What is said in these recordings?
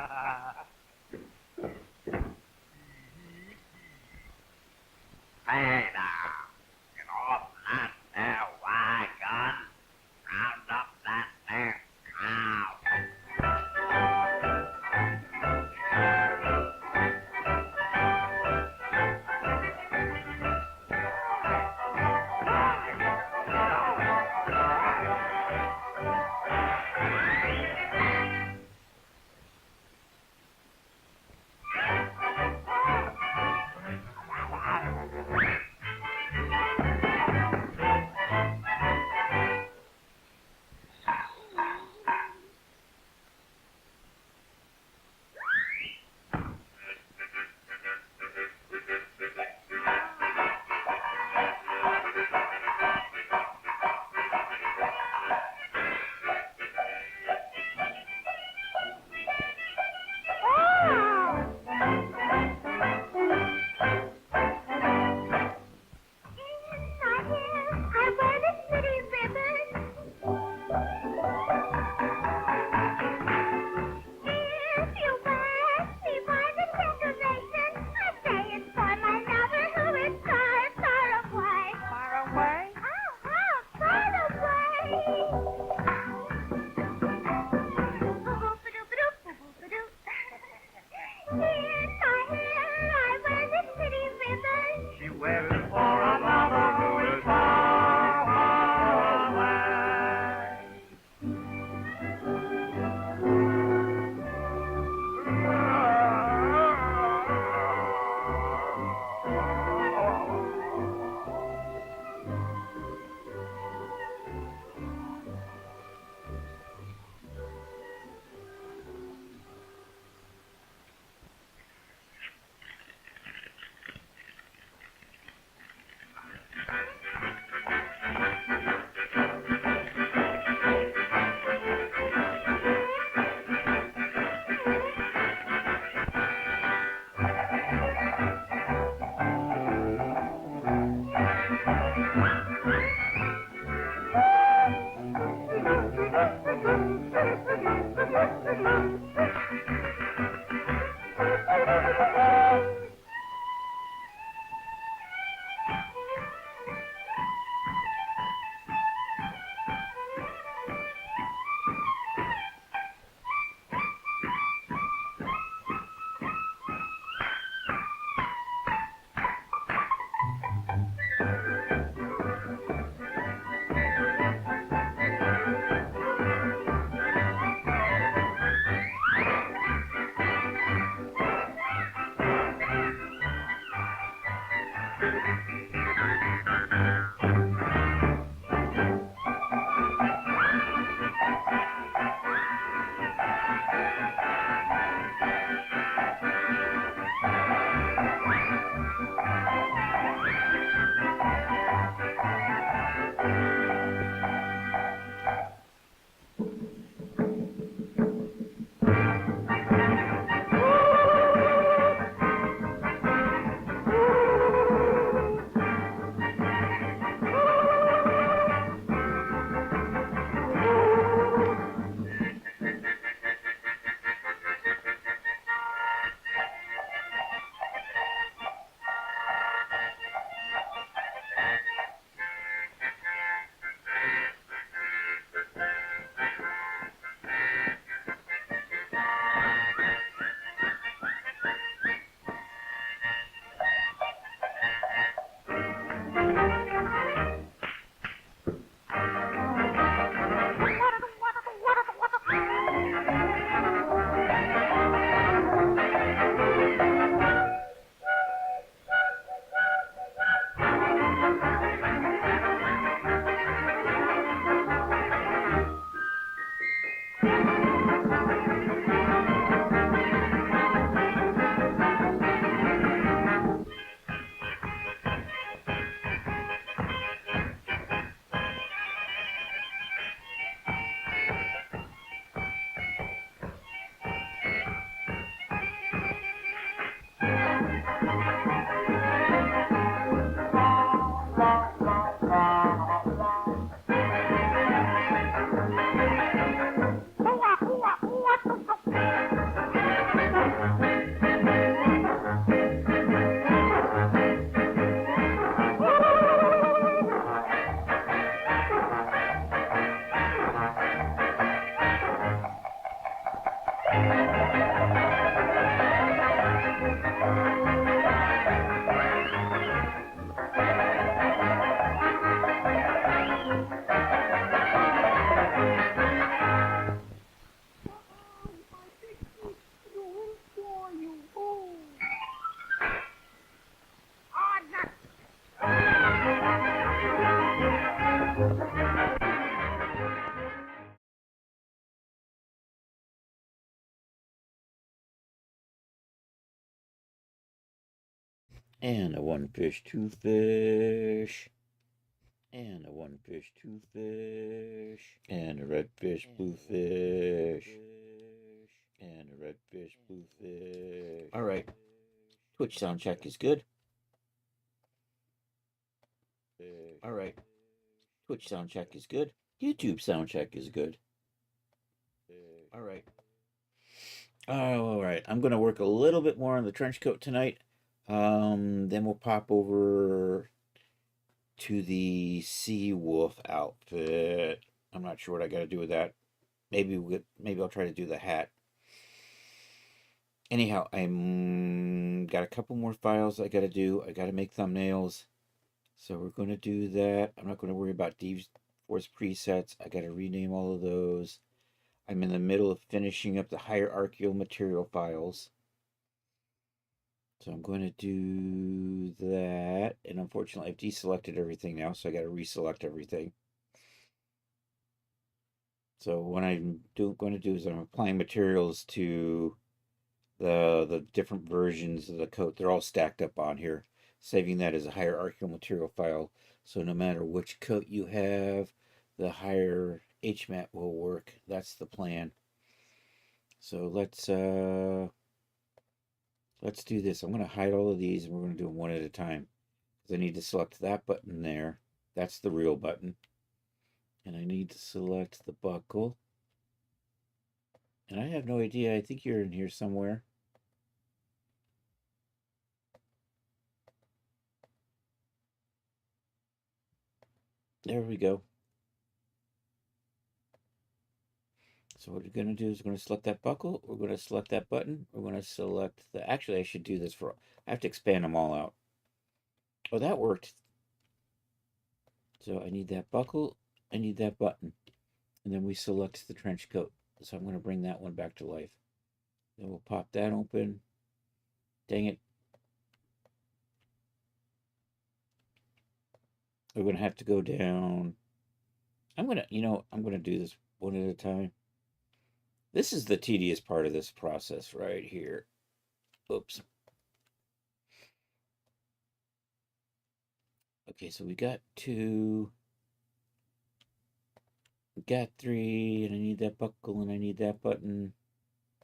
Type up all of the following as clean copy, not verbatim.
Hey now, get off that there wagon. Round up that there cow. And a one fish, two fish. And a one fish, two fish. And a red fish, blue fish. And a red fish, blue fish. All right. Twitch sound check is good. All right. Twitch sound check is good. YouTube sound check is good. All right. All right. I'm going to work a little bit more on the trench coat tonight. Then we'll pop over to the Sea Wolf outfit. I'm not sure what I got to do with that. Maybe I'll try to do the hat. Anyhow, I'm got a couple more files I got to do. I got to make thumbnails. So we're going to do that. I'm not going to worry about D-Force presets. I got to rename all of those. I'm in the middle of finishing up the hierarchical material files. So I'm going to do that. And unfortunately, I've deselected everything now, so I got to reselect everything. So what I'm going to do is I'm applying materials to the different versions of the coat. They're all stacked up on here, saving that as a hierarchical material file. So no matter which coat you have, the higher HMAT will work. That's the plan. So let's do this. I'm going to hide all of these and we're going to do them one at a time. Because I need to select that button there. That's the real button. And I need to select the buckle. And I have no idea. I think you're in here somewhere. There we go. So what we're going to do is we're going to select that buckle. We're going to select that button. We're going to select the... Actually, I should do this for... I have to expand them all out. Oh, that worked. So I need that buckle. I need that button. And then we select the trench coat. So I'm going to bring that one back to life. Then we'll pop that open. Dang it. We're going to have to go down. I'm going to do this one at a time. This is the tedious part of this process right here. Oops. Okay, so we got 2. We got 3, and I need that buckle, and I need that button.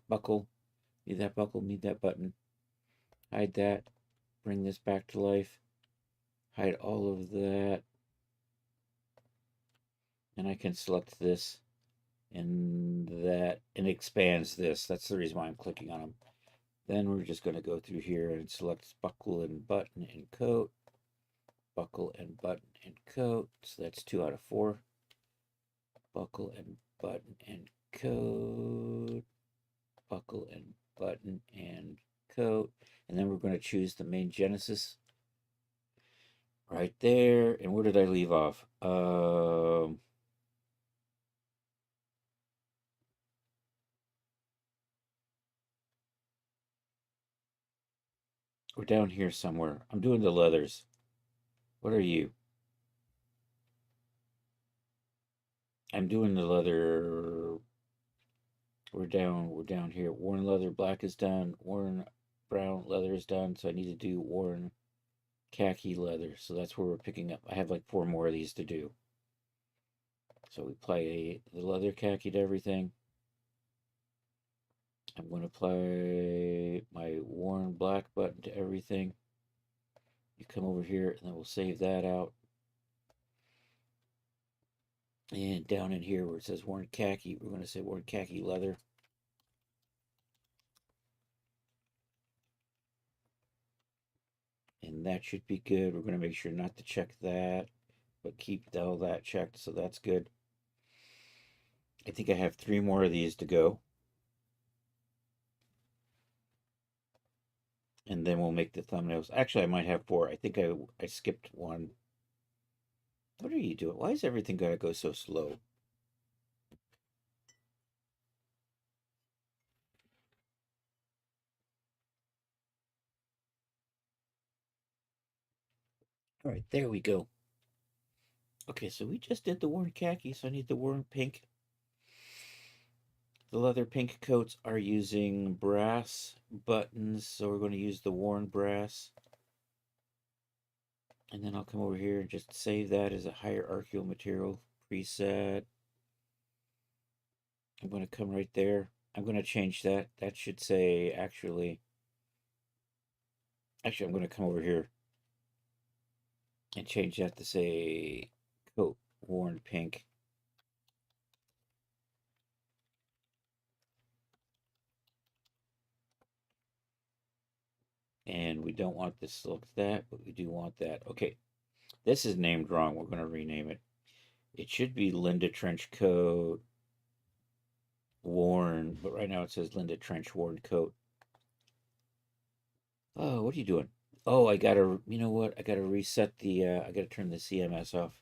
Buckle. Need that buckle, need that button. Hide that. Bring this back to life. Hide all of that. And I can select this and that, and expands this. That's the reason why I'm clicking on them. Then we're just going to go through here and select buckle and button and coat. Buckle and button and coat. So that's 2 out of 4. Buckle and button and coat. Buckle and button and coat. And then we're going to choose the main Genesis right there. And where did I leave off? We're down here somewhere. I'm doing the leathers. What are you? I'm doing the leather. We're down here. Worn leather black is done. Worn brown leather is done. So I need to do worn khaki leather. So that's where we're picking up. I have like 4 more of these to do. So we apply the leather khaki to everything. I'm going to apply my worn black button to everything. You come over here and then we'll save that out. And down in here where it says worn khaki, we're going to say worn khaki leather. And that should be good. We're going to make sure not to check that, but keep all that checked, so that's good. I think I have 3 more of these to go. And then we'll make the thumbnails. Actually, I might have 4. I think I skipped one. What are you doing? Why is everything got to go so slow? All right, there we go. Okay, so we just did the worn khaki, so I need the worn pink. The leather pink coats are using brass buttons, so we're going to use the worn brass. And then I'll come over here and just save that as a hierarchical material preset. I'm going to come right there. I'm going to change that. That should say actually, I'm going to come over here and change that to say coat worn pink. And we don't want this to look that, but we do want that. Okay, this is named wrong. We're going to rename it. It should be Linda Trench Coat worn, but right now it says Linda Trench worn coat. Oh, what are you doing? Oh, I gotta, you know what? I gotta reset the, I gotta turn the CMS off.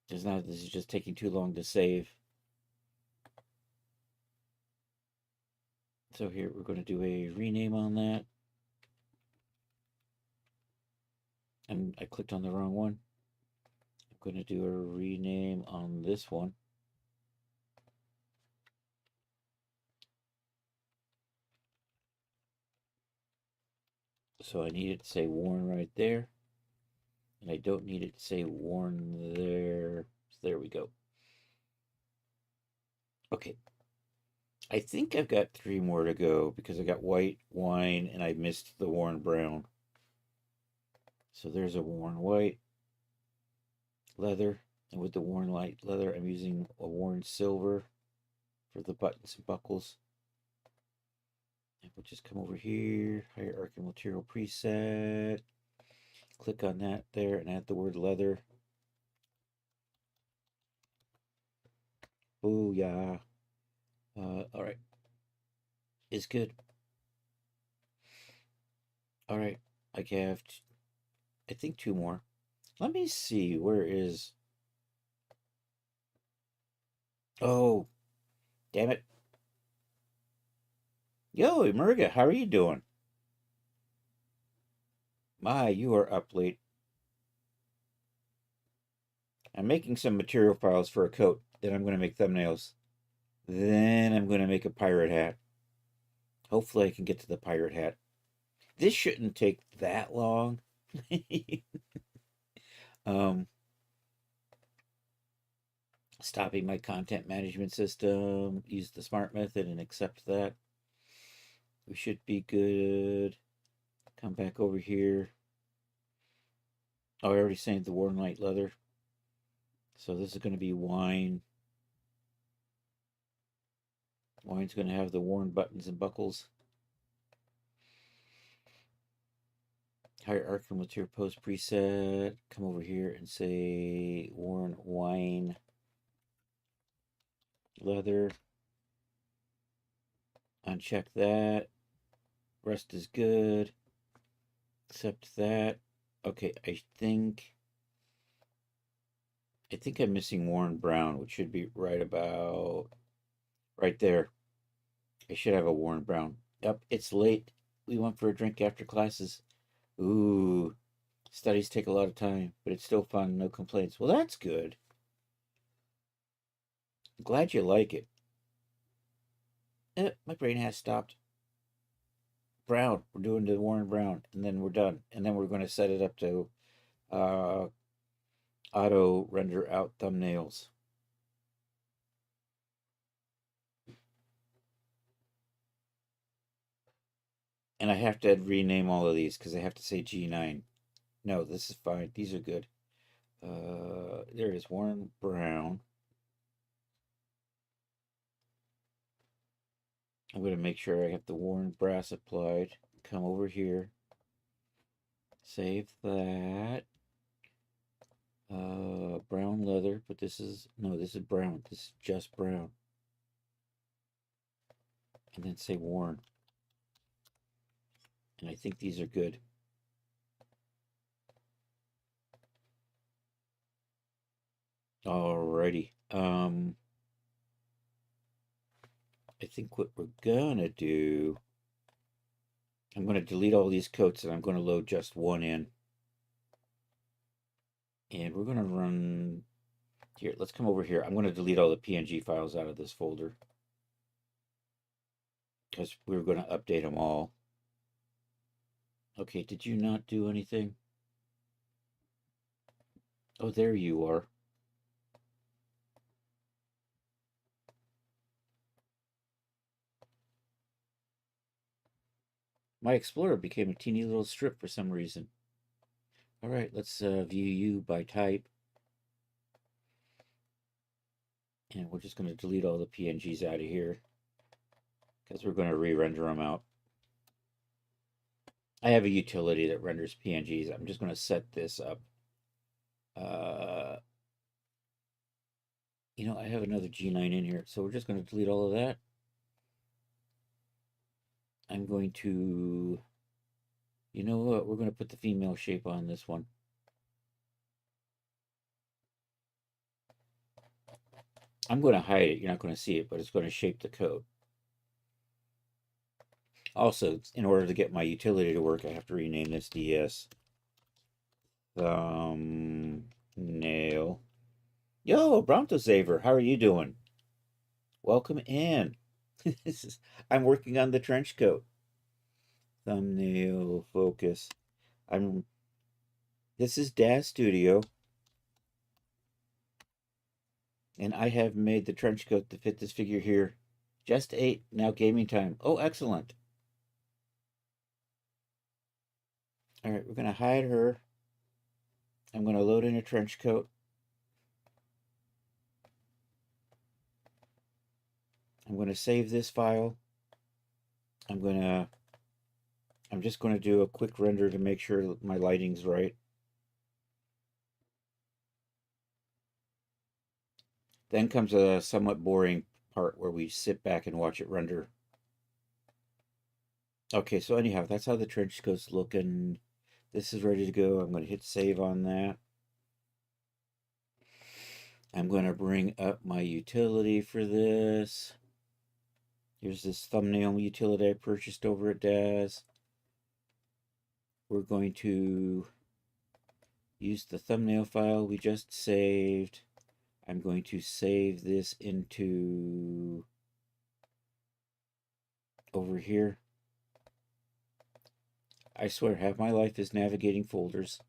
Because now this is just taking too long to save. So here, we're going to do a rename on that. And I clicked on the wrong one. I'm going to do a rename on this one. So I need it to say worn right there. And I don't need it to say worn there. So there we go. Okay. I think I've got 3 more to go because I got white, wine, and I missed the worn brown. So there's a worn white leather. And with the worn light leather, I'm using a worn silver for the buttons and buckles. And we'll just come over here, hierarchical material preset. Click on that there and add the word leather. Booyah. All right. Is good. All right. I have, I think 2 more. Let me see. Where is. Oh, damn it. Yo, Emerga, how are you doing? My, you are up late. I'm making some material files for a coat. Then I'm going to make thumbnails. Then I'm going to make a pirate hat. Hopefully I can get to the pirate hat. This shouldn't take that long. Stopping my content management system. Use the smart method and accept that. We should be good. Come back over here. Oh, I already saved the worn light leather. So this is going to be wine. Wine's going to have the worn buttons and buckles. Hierarchical material post preset. Come over here and say worn wine leather. Uncheck that. Rest is good. Accept that. Okay, I think I'm missing worn brown, which should be right about right there. I should have a worn brown. Yep, it's late. We went for a drink after classes. Ooh, studies take a lot of time, but it's still fun. No complaints. Well, that's good. I'm glad you like it. My brain has stopped. Brown. We're doing the worn brown, and then we're done. And then we're going to set it up to auto render out thumbnails. And I have to rename all of these because I have to say G9. No, this is fine. These are good. There is worn brown. I'm going to make sure I have the worn brass applied. Come over here. Save that. Brown leather, but this is, no, this is brown. This is just brown. And then say worn. And I think these are good. Alrighty. I think what we're gonna do, I'm gonna delete all these coats and I'm gonna load just one in. And we're gonna run here. Let's come over here. I'm gonna delete all the PNG files out of this folder because we're gonna update them all. Okay, did you not do anything? Oh, there you are. My Explorer became a teeny little strip for some reason. All right, let's view you by type. And we're just going to delete all the PNGs out of here because we're going to re-render them out. I have a utility that renders PNGs. I'm just going to set this up. You know, I have another G9 in here, so we're just going to delete all of that. I'm going to, you know what, we're going to put the female shape on this one. I'm going to hide it. You're not going to see it, but it's going to shape the code. Also, in order to get my utility to work, I have to rename this DS thumbnail. Yo, Bronto Saver, how are you doing? Welcome in. I'm working on the trench coat. Thumbnail focus. This is Daz Studio, and I have made the trench coat to fit this figure here. Just 8, now gaming time. Oh, excellent. All right, we're going to hide her. I'm going to load in a trench coat. I'm going to save this file. I'm just going to do a quick render to make sure my lighting's right. Then comes a somewhat boring part where we sit back and watch it render. Okay, so anyhow, that's how the trench coat's looking. This is ready to go. I'm going to hit save on that. I'm going to bring up my utility for this. Here's this thumbnail utility I purchased over at Daz. We're going to use the thumbnail file we just saved. I'm going to save this into over here. I swear, half my life is navigating folders.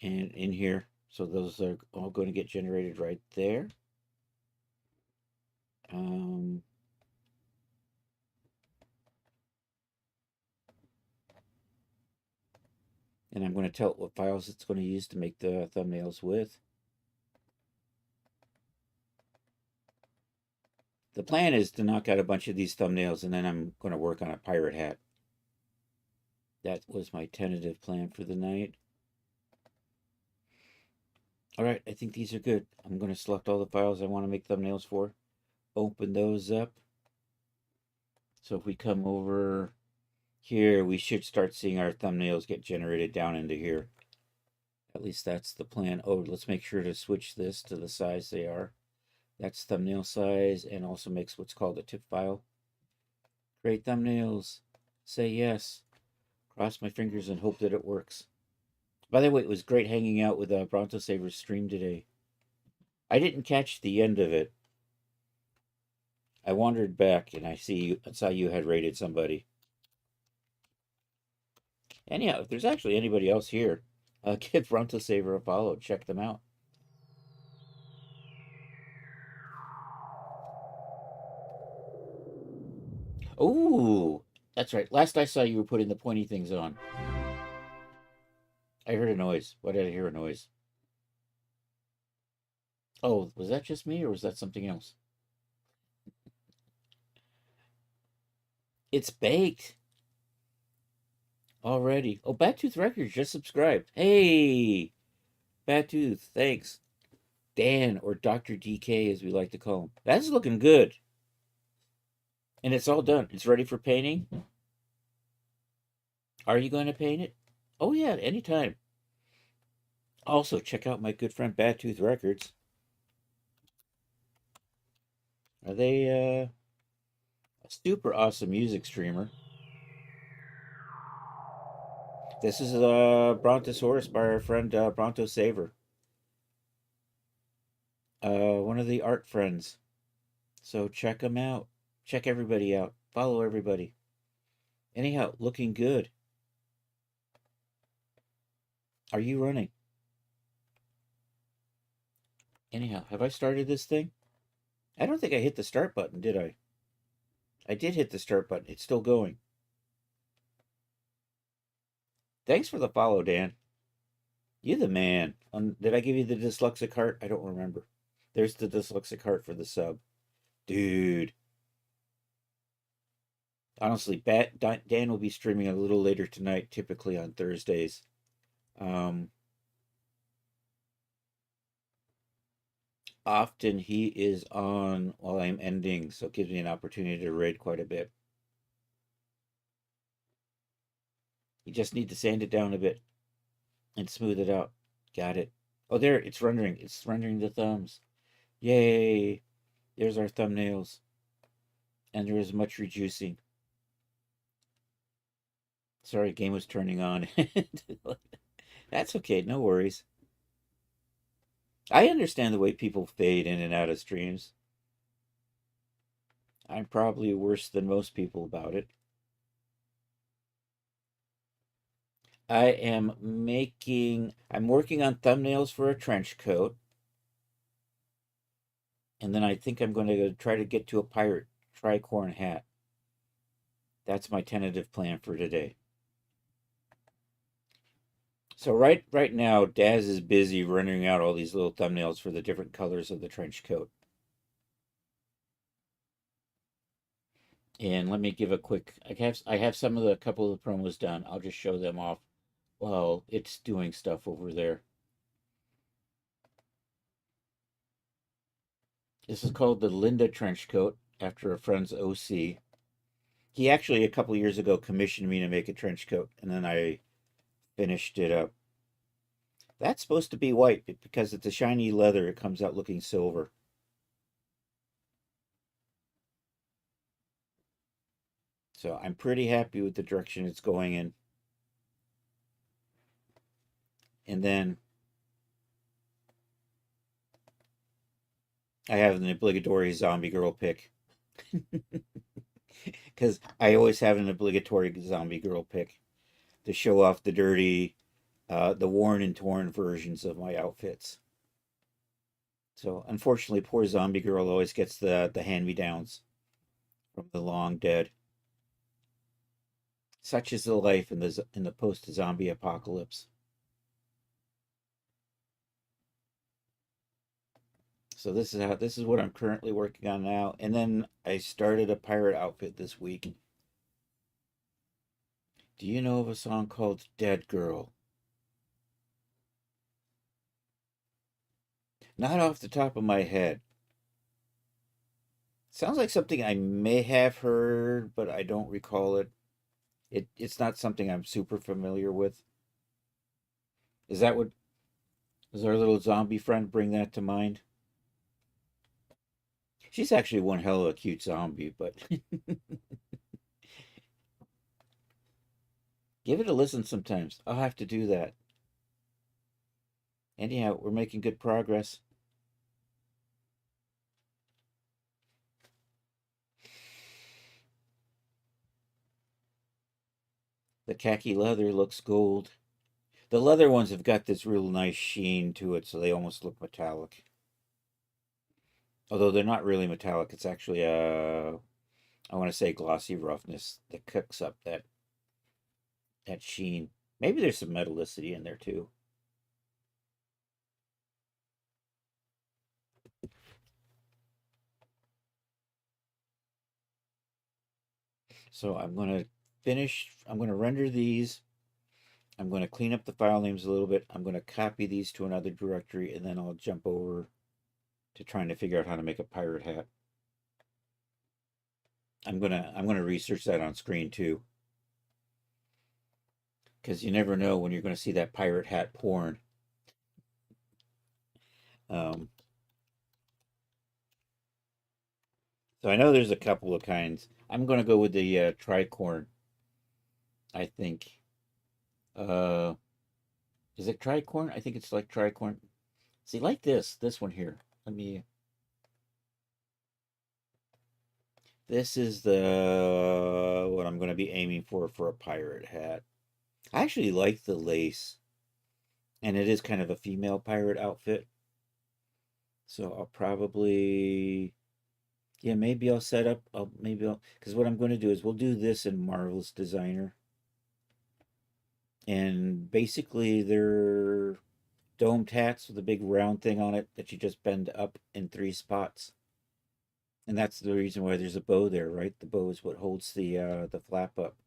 And in here, so those are all going to get generated right there. And I'm going to tell it what files it's going to use to make the thumbnails with. The plan is to knock out a bunch of these thumbnails, and then I'm going to work on a pirate hat. That was my tentative plan for the night. All right, I think these are good. I'm going to select all the files I want to make thumbnails for. Open those up. So if we come over here, we should start seeing our thumbnails get generated down into here. At least that's the plan. Oh, let's make sure to switch this to the size they are. That's thumbnail size, and also makes what's called a tip file. Create thumbnails. Say yes. Cross my fingers and hope that it works. By the way, it was great hanging out with Bronto Saver's stream today. I didn't catch the end of it. I wandered back and I saw you had raided somebody. Anyhow, if there's actually anybody else here, give Bronto Saver a follow. Check them out. Oh, that's right. Last I saw you were putting the pointy things on. I heard a noise. Why did I hear a noise? Oh, was that just me or was that something else? It's baked already. Oh, Battooth Records just subscribed. Hey, Battooth, thanks. Dan, or Dr. DK as we like to call him. That's looking good. And it's all done. It's ready for painting. Are you going to paint it? Oh, yeah, anytime. Also, check out my good friend Battooth Records. Are they a super awesome music streamer? This is Brontosaurus by our friend Bronto Saver. One of the art friends. So check them out. Check everybody out. Follow everybody. Anyhow, looking good. Are you running? Anyhow, have I started this thing? I don't think I hit the start button, did I? I did hit the start button. It's still going. Thanks for the follow, Dan. You the man. Did I give you the dyslexic heart? I don't remember. There's the dyslexic heart for the sub. Dude. Honestly, Dan will be streaming a little later tonight, typically on Thursdays. Often he is on while I'm ending, so it gives me an opportunity to raid quite a bit. You just need to sand it down a bit and smooth it out. Got it. Oh, there, it's rendering. It's rendering the thumbs. Yay! There's our thumbnails. And there is much rejuicing. Sorry, game was turning on. That's okay, no worries. I understand the way people fade in and out of streams. I'm probably worse than most people about it. I'm working on thumbnails for a trench coat. And then I think I'm going to try to get to a pirate tricorn hat. That's my tentative plan for today. So right now, Daz is busy rendering out all these little thumbnails for the different colors of the trench coat. And let me give a quick. I have some of the couple of the promos done. I'll just show them off while it's doing stuff over there. This is called the Linda trench coat after a friend's OC. He actually a couple years ago commissioned me to make a trench coat, and then I finished it up. That's supposed to be white, but because it's a shiny leather, it comes out looking silver. So I'm pretty happy with the direction it's going in. And then I have an obligatory zombie girl pick. Because I always have an obligatory zombie girl pick to show off the dirty, the worn and torn versions of my outfits. So unfortunately, poor zombie girl always gets the hand-me-downs from the long dead. Such is the life in the post-zombie apocalypse. So this is what I'm currently working on now. And then I started a pirate outfit this week. Do you know of a song called Dead Girl? Not off the top of my head. Sounds like something I may have heard, but I don't recall it. It's not something I'm super familiar with. Is that what does our little zombie friend bring that to mind? She's actually one hell of a cute zombie, but give it a listen sometimes. I'll have to do that. Anyhow, we're making good progress. The khaki leather looks gold. The leather ones have got this real nice sheen to it, so they almost look metallic. Although they're not really metallic, it's actually I want to say glossy roughness that cooks up that sheen. Maybe there's some metallicity in there too. So I'm going to render these. I'm going to clean up the file names a little bit. I'm going to copy these to another directory, and then I'll jump over to trying to figure out how to make a pirate hat. I'm gonna research that on screen too, because you never know when you're going to see that pirate hat porn. Um, so I know there's a couple of kinds. I'm going to go with the tricorn. I think. Uh, is it tricorn? I think it's like tricorn. See, like this one here. Let me. This is the what I'm going to be aiming for a pirate hat. I actually like the lace, and it is kind of a female pirate outfit. So I'll probably, yeah, maybe I'll set up. Because what I'm going to do is we'll do this in Marvelous Designer, and basically they're domed hats with a big round thing on it that you just bend up in 3 spots. And that's the reason why there's a bow there, right? The bow is what holds the flap up.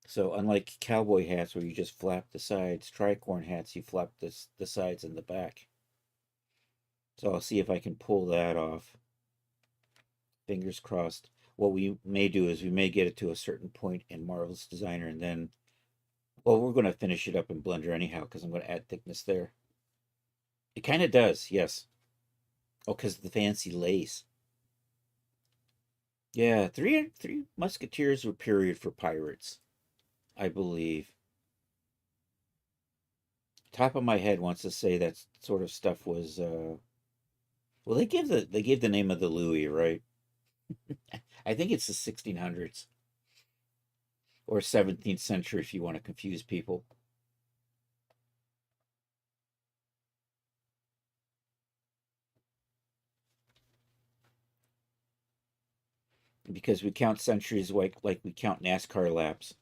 So unlike cowboy hats where you just flap the sides, tricorn hats you flap the sides and the back. So I'll see if I can pull that off. Fingers crossed. What we may do is we may get it to a certain point in Marvelous Designer and then, well, we're going to finish it up in Blender anyhow because I'm going to add thickness there. It kind of does, yes. Oh, because of the fancy lace. Yeah, three musketeers were period for pirates, I believe. Top of my head wants to say that sort of stuff was well they gave the name of the Louis, right? I think it's the 1600s or 17th century if you want to confuse people. Because we count centuries like we count NASCAR laps.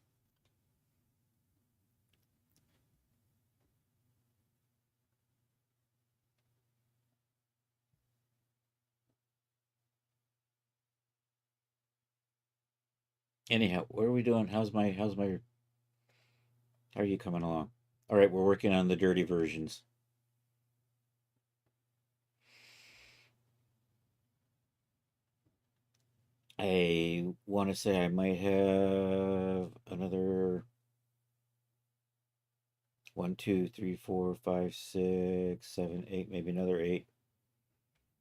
Anyhow, what are we doing? How are you coming along? All right, we're working on the dirty versions. I want to say I might have another 1, 2, 3, 4, 5, 6, 7, 8, maybe another 8,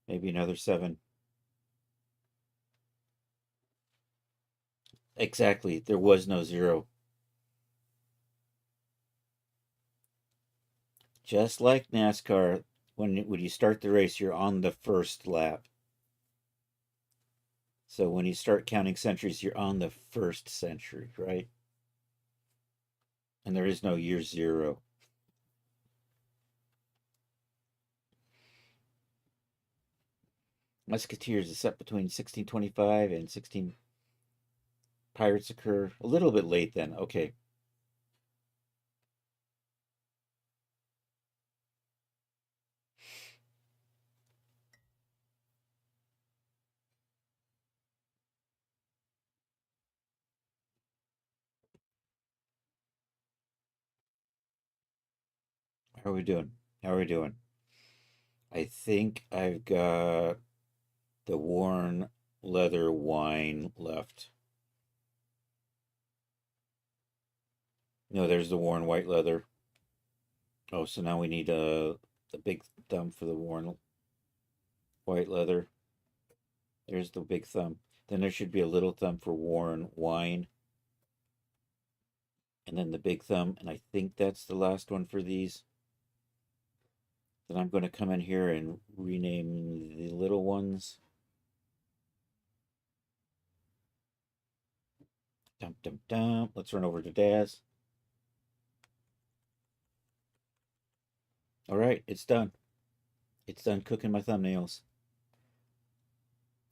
maybe another 7. Exactly. There was no 0. Just like NASCAR, when you start the race, you're on the first lap. So when you start counting centuries, you're on the first century, right? And there is no year 0. Musketeers is set between 1625 and 16. Pirates occur a little bit late then. Okay. How are we doing? How are we doing? I think I've got the worn leather wine left. No, there's the worn white leather. Oh, so now we need the big thumb for the worn white leather. There's the big thumb. Then there should be a little thumb for worn wine. And then the big thumb. And I think that's the last one for these. Then I'm going to come in here and rename the little ones. Dum dum dum. Let's run over to Daz. All right, it's done. It's done cooking my thumbnails.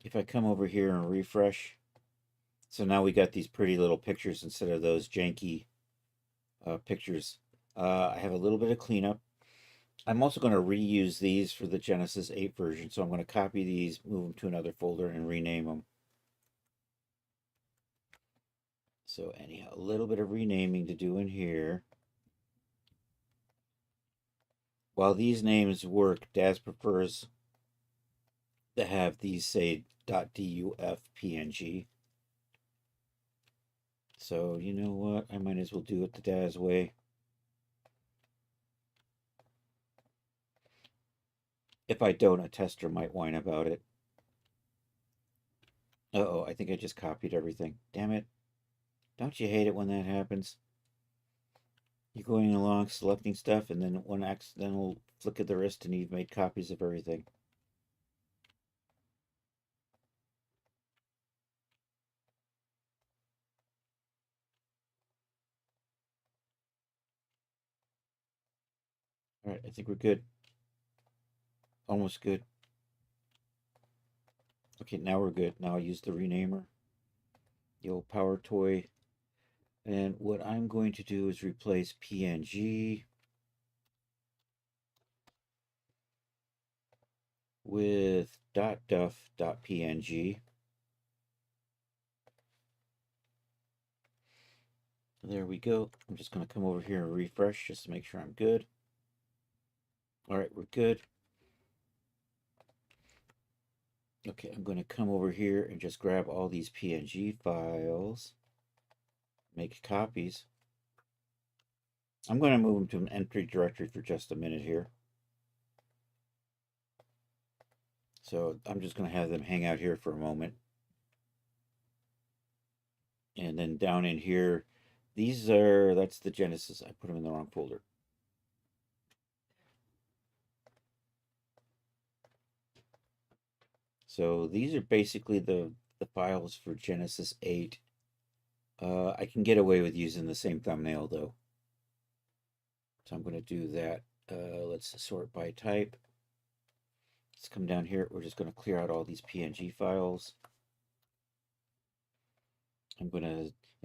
If I come over here and refresh, so now we got these pretty little pictures instead of those janky pictures. I have a little bit of cleanup. I'm also going to reuse these for the Genesis 8 version, so I'm going to copy these, move them to another folder, and rename them. So anyhow, a little bit of renaming to do in here. While these names work, Daz prefers to have these say .duf png. So you know what? I might as well do it the Daz way. If I don't, a tester might whine about it. Uh-oh, I think I just copied everything. Damn it. Don't you hate it when that happens? You're going along selecting stuff, and then one accidental flick of the wrist, and you've made copies of everything. All right, I think we're good. Almost good. Okay, now we're good. Now I use the renamer, the old power toy. And what I'm going to do is replace PNG with .duff.png. There we go. I'm just going to come over here and refresh just to make sure I'm good. All right, we're good. Okay, I'm going to come over here and just grab all these PNG files, make copies. I'm going to move them to an empty directory for just a minute here. So I'm just going to have them hang out here for a moment. And then down in here, that's the Genesis. I put them in the wrong folder. So these are basically the files for Genesis 8. I can get away with using the same thumbnail though. So I'm going to do that. Let's sort by type. Let's come down here. We're just going to clear out all these PNG files. And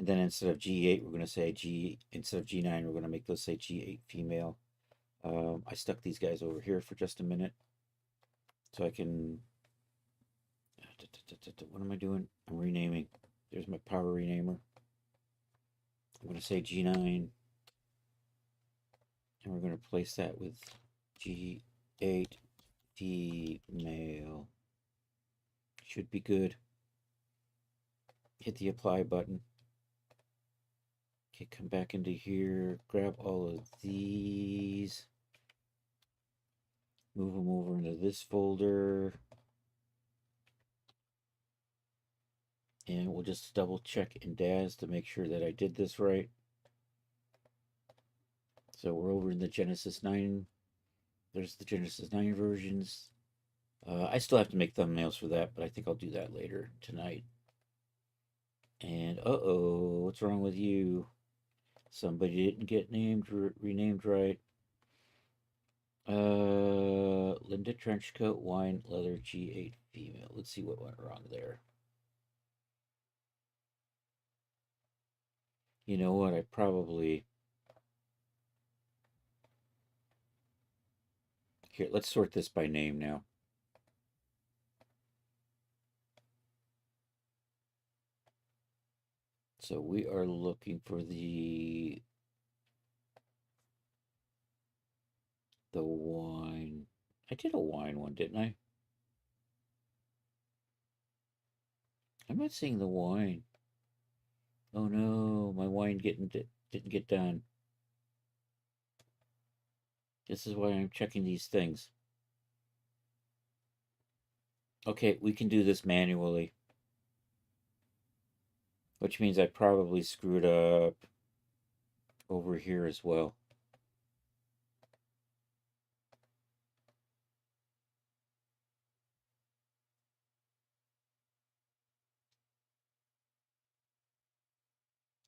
then instead of G8, we're going to say instead of G9, we're going to make those say G8 female. I stuck these guys over here for just a minute. So I can, what am I doing? I'm renaming. There's my power renamer. I'm going to say G9. And we're going to replace that with G8 female. Should be good. Hit the apply button. Okay, come back into here, grab all of these, move them over into this folder, and we'll just double check in DAS to make sure that I did this right. So we're over in the Genesis 9. There's the Genesis 9 versions. I still have to make thumbnails for that, but I think I'll do that later tonight. And uh-oh, what's wrong with you? Somebody didn't get renamed right. Linda Trenchcoat, Wine, Leather, G8 female. Let's see what went wrong there. You know what? Here, let's sort this by name now. So we are looking for the wine. I did a wine one, didn't I? I'm not seeing the wine. Oh no, my wine didn't get done. This is why I'm checking these things. Okay, we can do this manually. Which means I probably screwed up over here as well.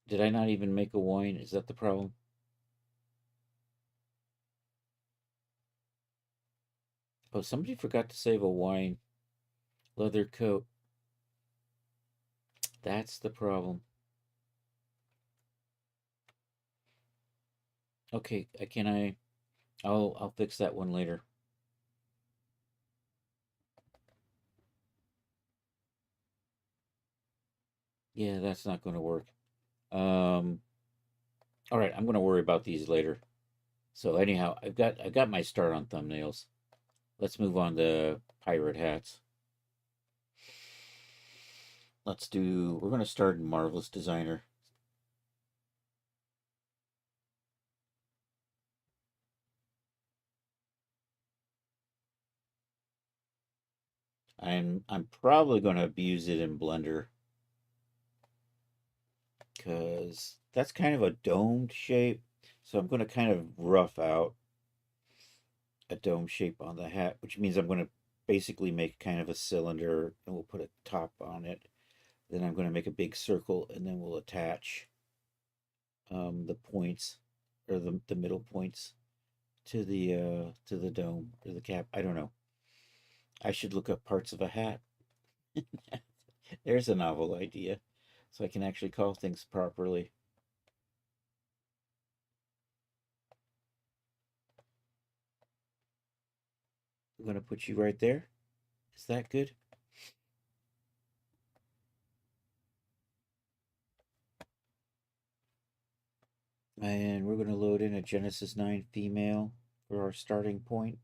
Did I not even make a wine? Is that the problem? Oh, somebody forgot to save a wine. Leather coat. That's the problem. Okay, I'll fix that one later. Yeah, that's not going to work. All right, I'm going to worry about these later. So anyhow, I got my start on thumbnails. Let's move on to pirate hats. We're going to start in Marvelous Designer. I'm probably going to abuse it in Blender because that's kind of a domed shape. So I'm going to kind of rough out a dome shape on the hat, which means I'm going to basically make kind of a cylinder and we'll put a top on it. Then I'm going to make a big circle and then we'll attach the points or the middle points to the dome or the cap. I don't know. I should look up parts of a hat. There's a novel idea. So I can actually call things properly. I'm going to put you right there. Is that good? And we're going to load in a Genesis 9 female for our starting point.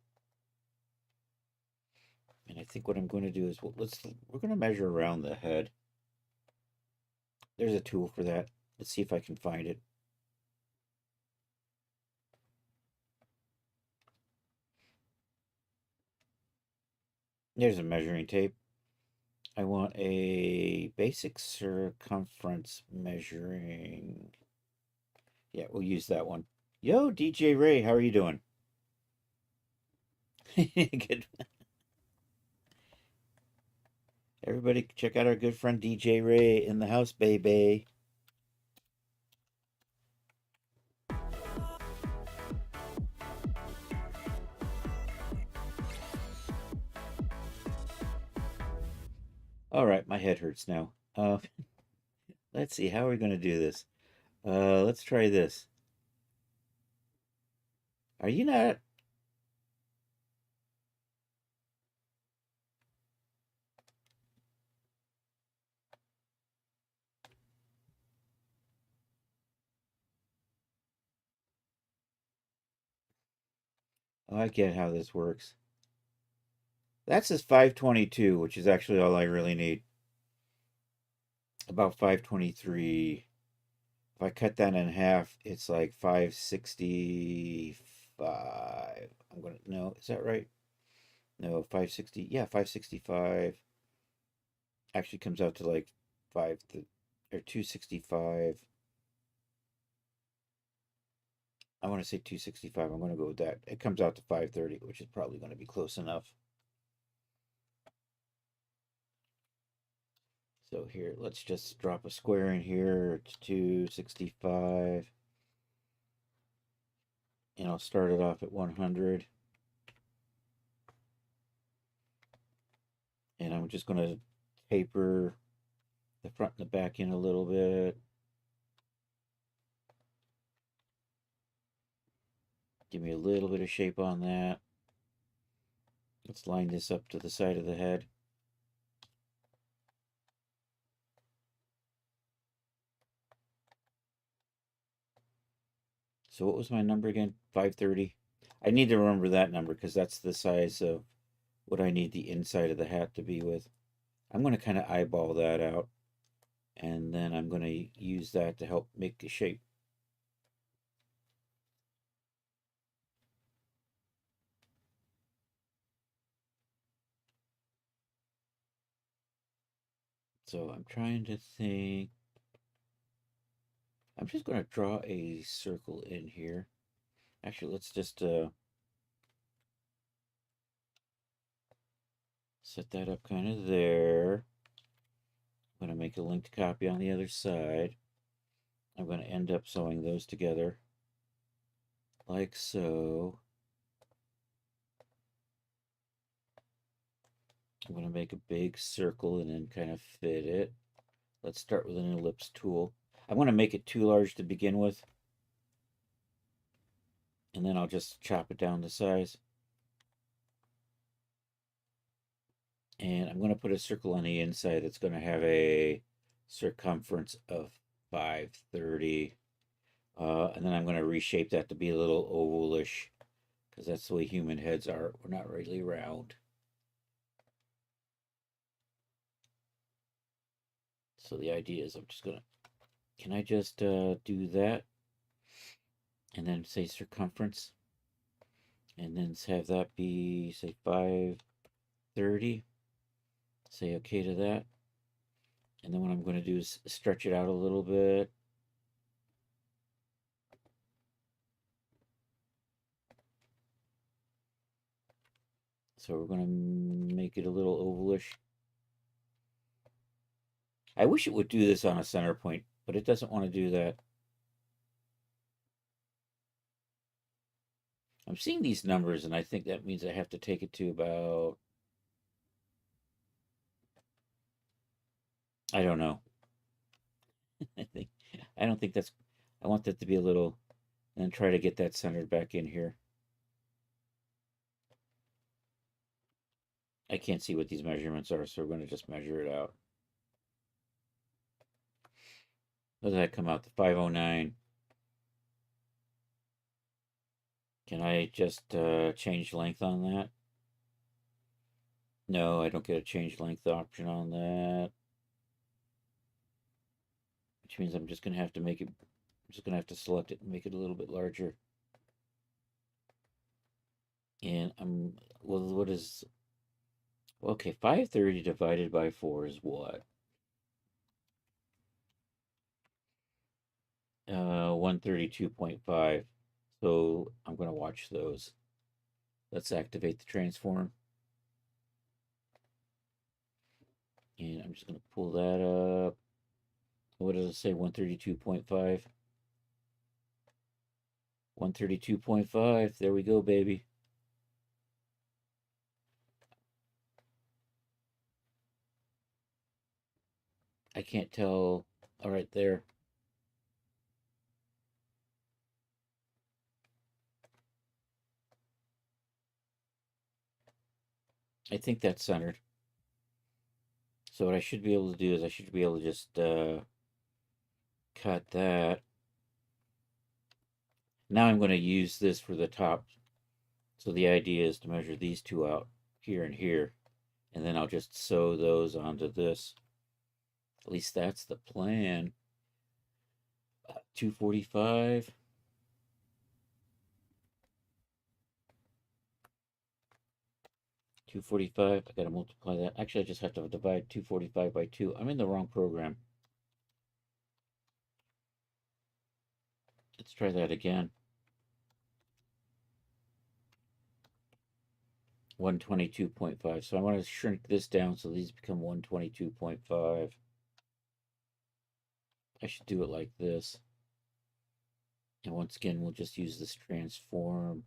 And I think what I'm going to do is we're going to measure around the head. There's a tool for that. Let's see if I can find it. There's a measuring tape. I want a basic circumference measuring. Yeah, we'll use that one. Yo, DJ Ray, how are you doing? Good. Everybody, check out our good friend DJ Ray in the house, baby. All right, my head hurts now. Let's see, how are we going to do this? Let's try this. Are you not? Oh, I get how this works. That's just 522, which is actually all I really need. About 523. If I cut that in half, it's like 565. I'm gonna, no, is that right? No, 560. Yeah, 565 actually comes out to like 5 or 265. I want to say 265. I'm going to go with that. It comes out to 530, which is probably going to be close enough. So here, let's just drop a square in here. It's 265. And I'll start it off at 100. And I'm just going to taper the front and the back in a little bit. Give me a little bit of shape on that. Let's line this up to the side of the head. So what was my number again? 530. I need to remember that number because that's the size of what I need the inside of the hat to be with. I'm going to kind of eyeball that out, and then I'm going to use that to help make the shape. So I'm trying to think. I'm just going to draw a circle in here. Actually, let's just set that up kind of there. I'm going to make a linked copy on the other side. I'm going to end up sewing those together like so. I'm going to make a big circle and then kind of fit it. Let's start with an ellipse tool. I'm going to make it too large to begin with. And then I'll just chop it down to size. And I'm going to put a circle on the inside that's going to have a circumference of 530. And then I'm going to reshape that to be a little ovalish because that's the way human heads are. We're not really round. So the idea is I'm just going to, can I just do that? And then say circumference. And then have that be, say, 530. Say okay to that. And then what I'm going to do is stretch it out a little bit. So we're going to make it a little ovalish. I wish it would do this on a center point, but it doesn't want to do that. I'm seeing these numbers, and I think that means I have to take it to about, I don't know. I think I don't think that's. I want that to be a little, and try to get that centered back in here. I can't see what these measurements are, so we're going to just measure it out. What does that come out to? 509. Can I just change length on that? No, I don't get a change length option on that. Which means I'm just going to have to make it, I'm just going to have to select it and make it a little bit larger. And well, what is, okay, 530 divided by 4 is what? 132.5. So I'm going to watch those. Let's activate the transform. And I'm just going to pull that up. What does it say? 132.5. 132.5. There we go, baby. I can't tell. All right, there. I think that's centered. So what I should be able to do is I should be able to just cut that. Now I'm going to use this for the top. So the idea is to measure these two out, here and here, and then I'll just sew those onto this. At least that's the plan. 245. 245. I gotta multiply that. Actually, I just have to divide 245 by 2. I'm in the wrong program. Let's try that again. 122.5. So I want to shrink this down so these become 122.5. I should do it like this. And once again, we'll just use this transform.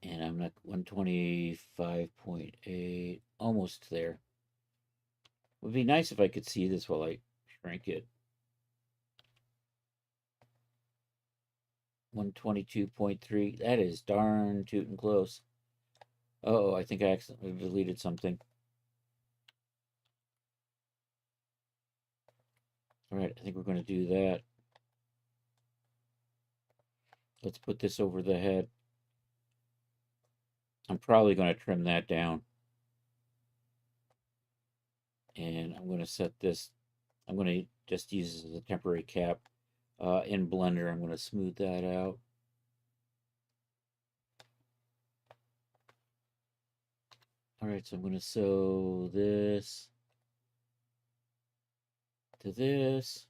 And I'm not 125.8, almost there. It would be nice if I could see this while I shrink it. 122.3. That is darn tootin' close. Oh, I think I accidentally deleted something. All right, I think we're going to do that. Let's put this over the head. I'm probably going to trim that down. And I'm going to set this, I'm going to just use this as a temporary cap. In Blender, I'm going to smooth that out. All right, so I'm going to sew this to this.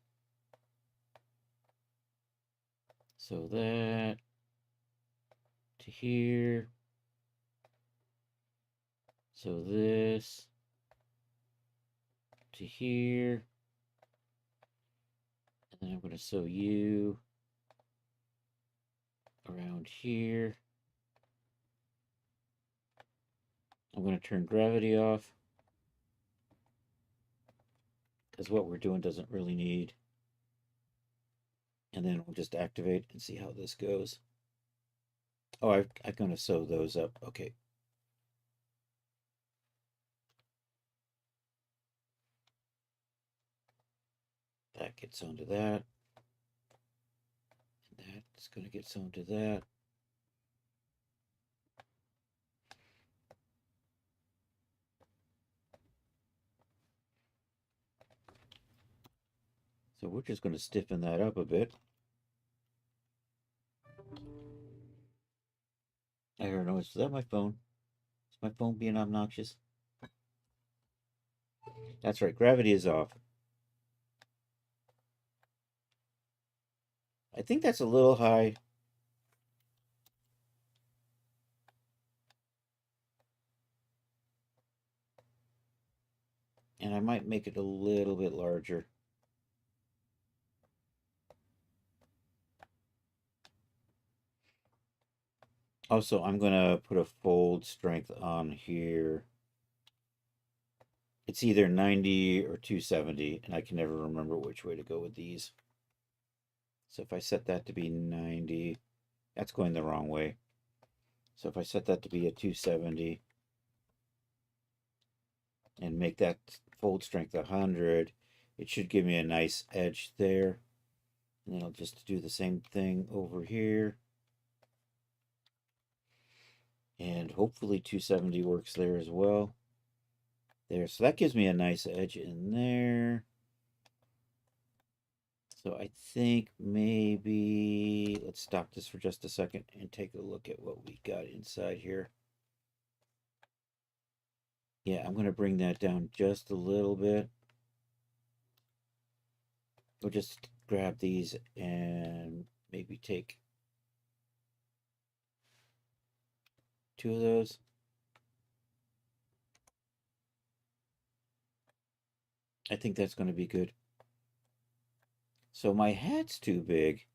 So that to here. So this to here. And then I'm going to sew you around here. I'm going to turn gravity off because what we're doing doesn't really need. And then we'll just activate and see how this goes. Oh, I'm going to sew those up. Okay. That gets onto that. And that's going to get sewn to that. So we're just going to stiffen that up a bit. I don't know. Is that my phone? Is my phone being obnoxious? That's right. Gravity is off. I think that's a little high. And I might make it a little bit larger. Also, I'm going to put a fold strength on here. It's either 90 or 270, and I can never remember which way to go with these. So if I set that to be 90, that's going the wrong way. So if I set that to be a 270 and make that fold strength 100, it should give me a nice edge there. And then I'll just do the same thing over here. And hopefully 270 works there as well. There, so that gives me a nice edge in there. So I think maybe let's stop this for just a second and take a look at what we got inside here. Yeah, I'm going to bring that down just a little bit. We'll just grab these and maybe take 2 of those. I think that's going to be good. So my hat's too big.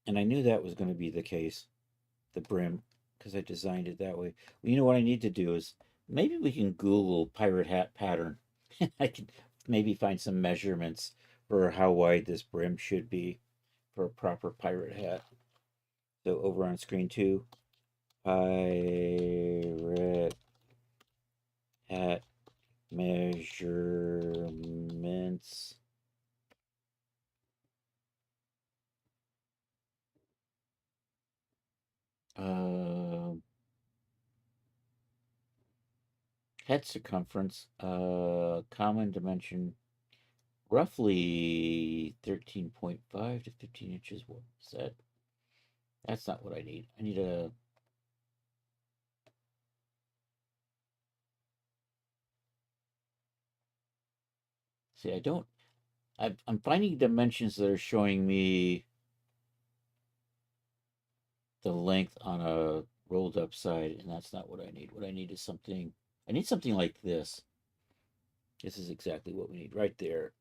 And I knew that was going to be the case, the brim, because I designed it that way. Well, you know what I need to do is maybe we can Google pirate hat pattern. I can maybe find some measurements for how wide this brim should be for a proper pirate hat. So over on screen 2, pirate hat measurements. Head circumference, common dimension, roughly 13.5 to 15 inches. What is that? That's not what I need. I need a. See, I don't. I'm finding dimensions that are showing me the length on a rolled up side, and that's not what I need. What I need is something. I need something like this. This is exactly what we need right there.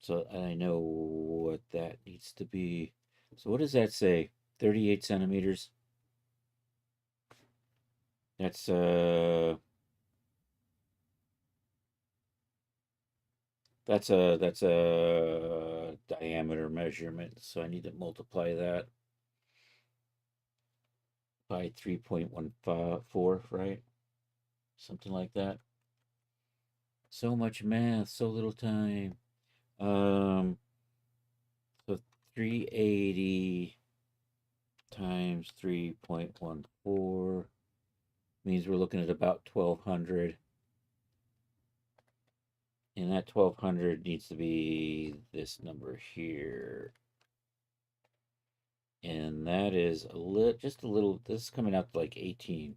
So I know what that needs to be. So what does that say? 38 centimeters. That's that's a diameter measurement. So I need to multiply that by 3.14, right? Something like that. So much math, so little time. So 380 times 3.14 means we're looking at about 1200. And that 1200 needs to be this number here. And that is a little, just a little, this is coming out to like 18.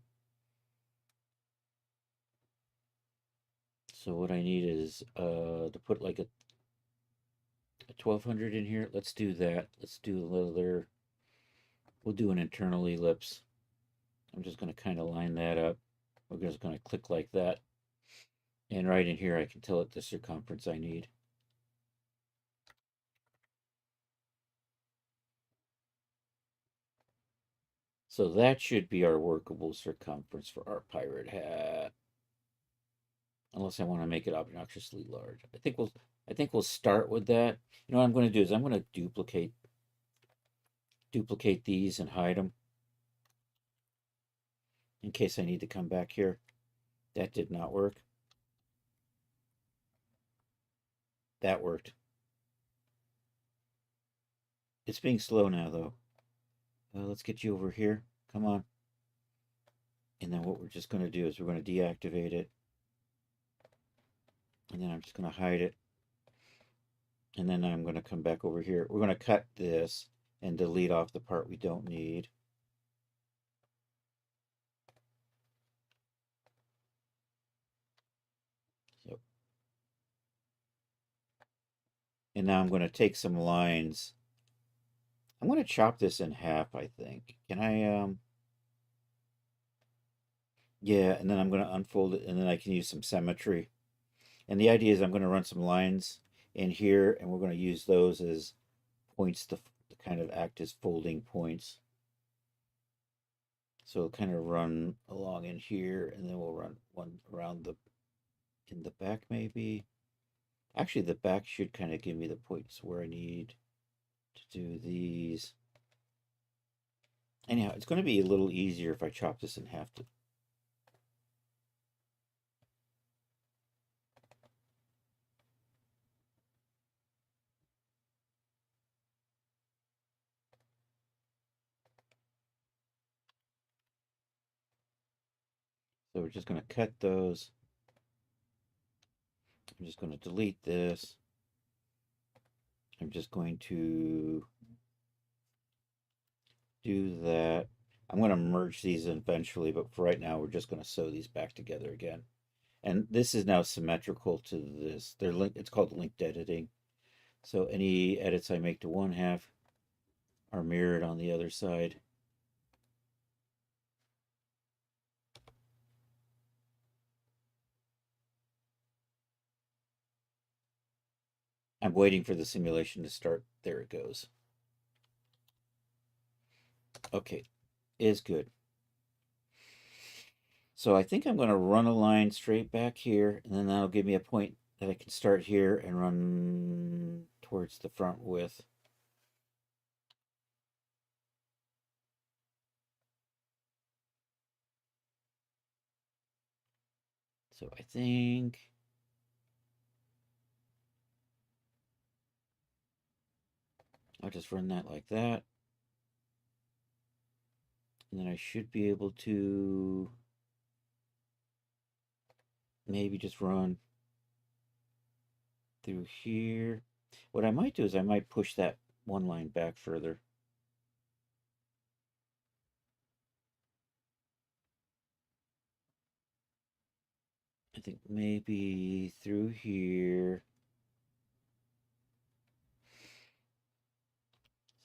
So what I need is to put like a 1200 in here. Let's do that. Let's do another, we'll do an internal ellipse. I'm just going to kind of line that up. We're just going to click like that. And right in here, I can tell it the circumference I need. So that should be our workable circumference for our pirate hat. Unless I want to make it obnoxiously large. I think we'll start with that. You know what I'm going to do is I'm going to duplicate these and hide them in case I need to come back here. That did not work. That worked. It's being slow now though. Let's get you over here. Come on. And then what we're just going to do is we're going to deactivate it. And then I'm just going to hide it. And then I'm going to come back over here. We're going to cut this and delete off the part we don't need. So, and now I'm going to take some lines. I'm going to chop this in half, I think. Can I, yeah, and then I'm going to unfold it and then I can use some symmetry. And the idea is I'm going to run some lines in here and we're going to use those as points to kind of act as folding points. So it'll kind of run along in here, and then we'll run one around in the back maybe. Actually, the back should kind of give me the points where I need to do these. Anyhow, it's going to be a little easier if I chop this in half. So we're just going to cut those. I'm just going to delete this. I'm just going to do that. I'm going to merge these eventually, but for right now, we're just going to sew these back together again. And this is now symmetrical to this. They're linked. It's called linked editing. So any edits I make to one half are mirrored on the other side. I'm waiting for the simulation to start. There it goes. Okay, is good. So I think I'm going to run a line straight back here, and then that'll give me a point that I can start here and run towards the front with. So I think I'll just run that like that. And then I should be able to maybe just run through here. What I might do is I might push that one line back further. I think maybe through here.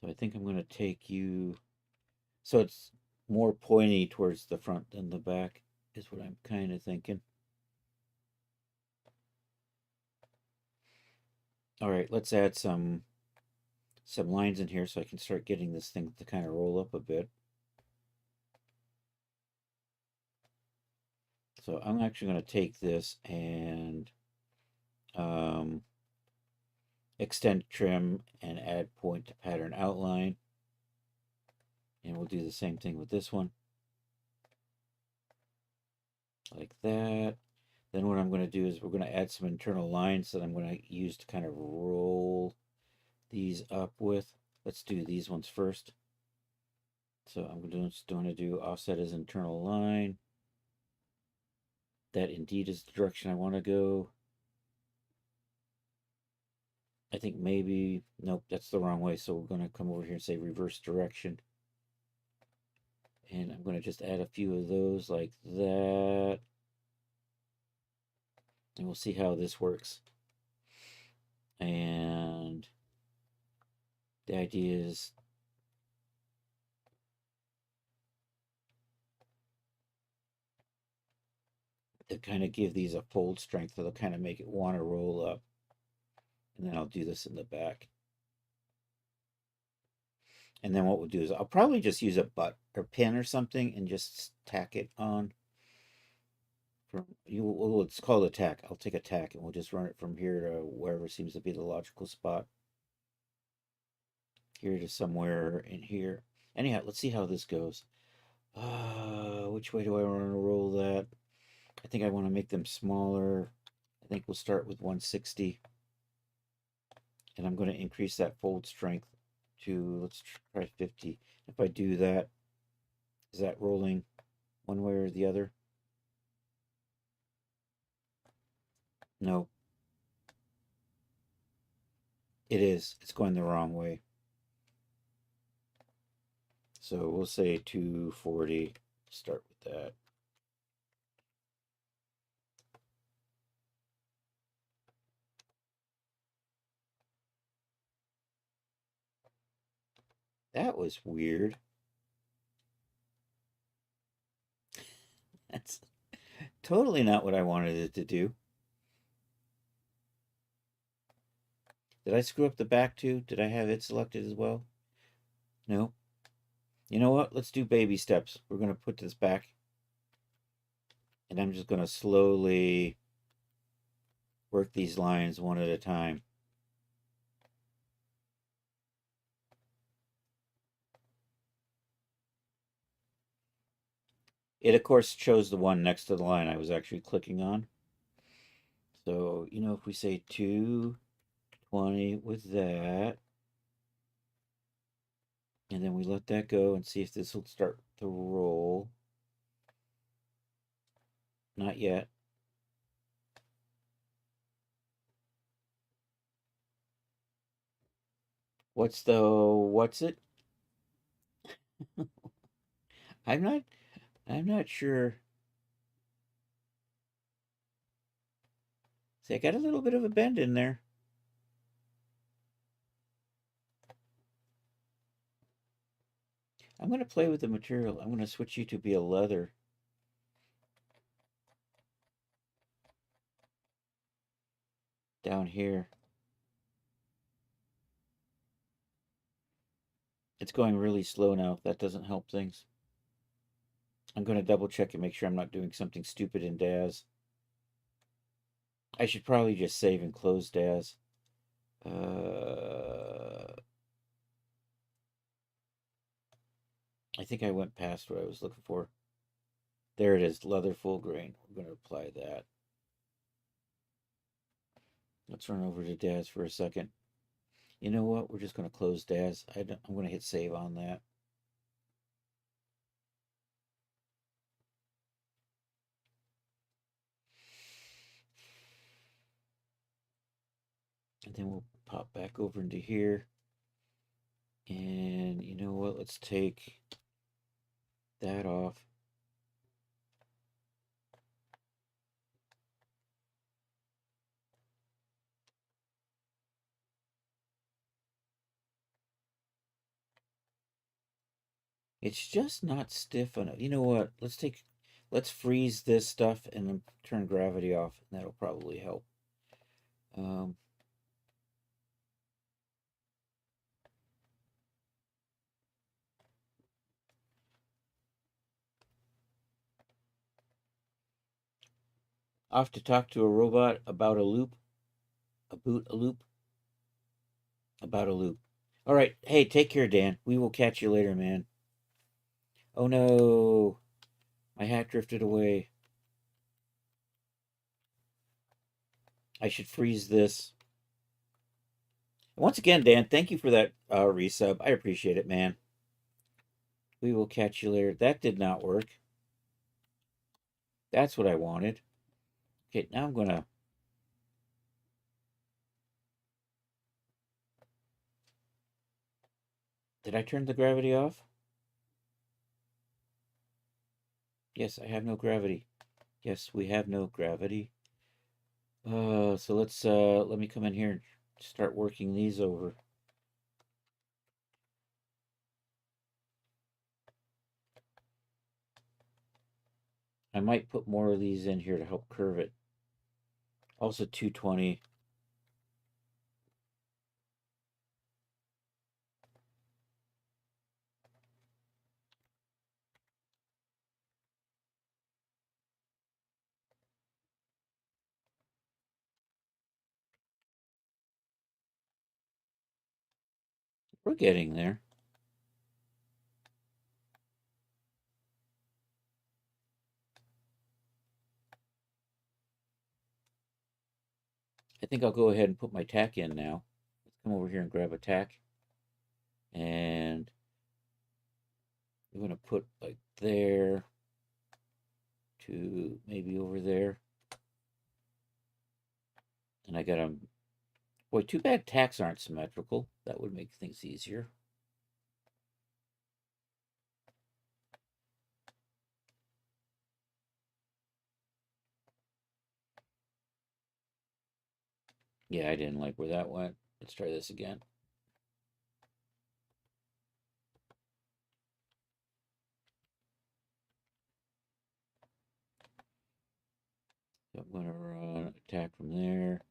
So I think I'm going to take you. So it's more pointy towards the front than the back, is what I'm kind of thinking. All right, let's add some lines in here so I can start getting this thing to kind of roll up a bit. So I'm actually going to take this and extend trim and add point to pattern outline. And we'll do the same thing with this one. Like that. Then what I'm going to do is we're going to add some internal lines that I'm going to use to kind of roll these up with. Let's do these ones first. So I'm just going to do offset as internal line. That indeed is the direction I want to go. I think maybe, nope, that's the wrong way. So we're going to come over here and say reverse direction. And I'm going to just add a few of those like that. And we'll see how this works. And the idea is to kind of give these a fold strength that'll kind of make it want to roll up. And then I'll do this in the back. And then what we'll do is I'll probably just use a butt or pin or something and just tack it on. Well, it's called a tack. I'll take a tack and we'll just run it from here to wherever seems to be the logical spot. Here to somewhere in here. Anyhow, let's see how this goes. Which way do I want to roll that? I think I want to make them smaller. I think we'll start with 160. And I'm going to increase that fold strength to, let's try 50. If I do that, is that rolling one way or the other? No. It is. It's going the wrong way. So we'll say 240. Start with that. That was weird. That's totally not what I wanted it to do. Did I screw up the back too? Did I have it selected as well? No. You know what? Let's do baby steps. We're going to put this back. And I'm just going to slowly work these lines one at a time. It, of course, chose the one next to the line I was actually clicking on. So, you know, if we say 220 with that, and then we let that go and see if this will start to roll. Not yet. What's it? I'm not sure. See, I got a little bit of a bend in there. I'm going to play with the material. I'm going to switch you to be a leather. Down here. It's going really slow now. That doesn't help things. I'm going to double check and make sure I'm not doing something stupid in DAZ. I should probably just save and close DAZ. I think I went past what I was looking for. There it is, leather full grain. We're going to apply that. Let's run over to DAZ for a second. You know what? We're just going to close DAZ. I'm going to hit save on that. And then we'll pop back over into here. And you know what? Let's take that off. It's just not stiff enough. You know what? Let's freeze this stuff and then turn gravity off, and that'll probably help. Um, Off to talk to a robot about a loop, a loop, about a loop. All right. Hey, take care, Dan. We will catch you later, man. Oh no, my hat drifted away. I should freeze this. Once again, Dan, thank you for that resub. I appreciate it, man. We will catch you later. That did not work. That's what I wanted. Okay, now I'm gonna. Did I turn the gravity off? Yes, I have no gravity. Yes, we have no gravity. So let me come in here and start working these over. I might put more of these in here to help curve it. Also 220. We're getting there. I think I'll go ahead and put my tack in now. Let's come over here and grab a tack. And I'm going to put like there to maybe over there. And I got them. Boy, too bad tacks aren't symmetrical. That would make things easier. Yeah, I didn't like where that went. Let's try this again. So I'm going to run attack from there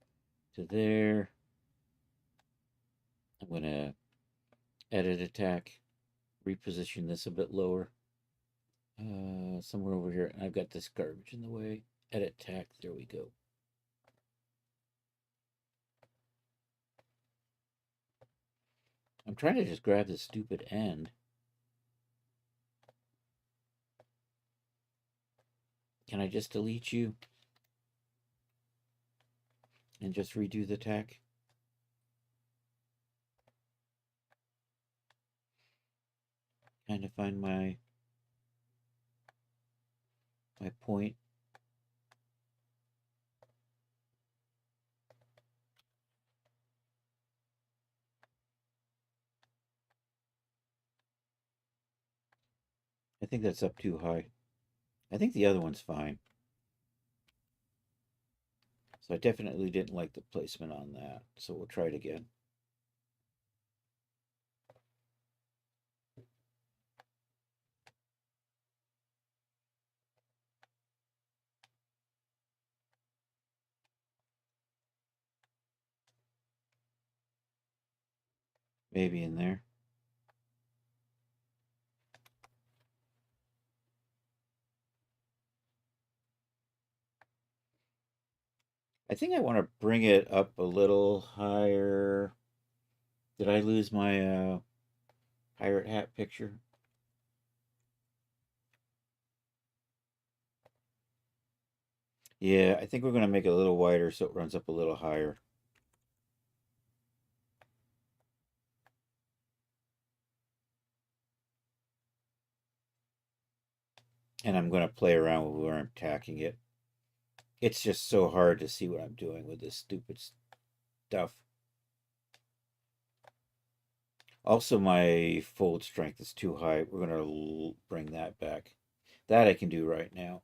to there. I'm going to edit attack. reposition this a bit lower. Somewhere over here. And I've got this garbage in the way. Edit tack. There we go. I'm trying to just grab this stupid end. Can I just delete you? And just redo the tack? Kind of find my point. I think that's up too high. I think the other one's fine. So I definitely didn't like the placement on that. So we'll try it again. Maybe in there. I think I want to bring it up a little higher. Did I lose my pirate hat picture? Yeah, I think we're going to make it a little wider so it runs up a little higher. And I'm going to play around with where I'm tacking it. It's just so hard to see what I'm doing with this stupid stuff. Also, my fold strength is too high. We're going to bring that back. That I can do right now.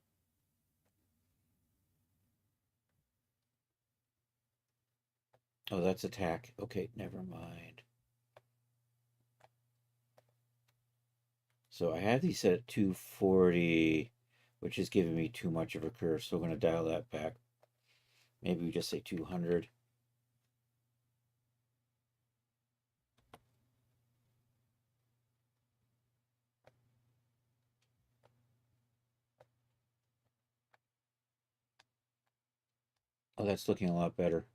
Oh, that's attack. Okay, never mind. So I have these set at 240, which is giving me too much of a curve. So we're going to dial that back. Maybe we just say 200. Oh, that's looking a lot better.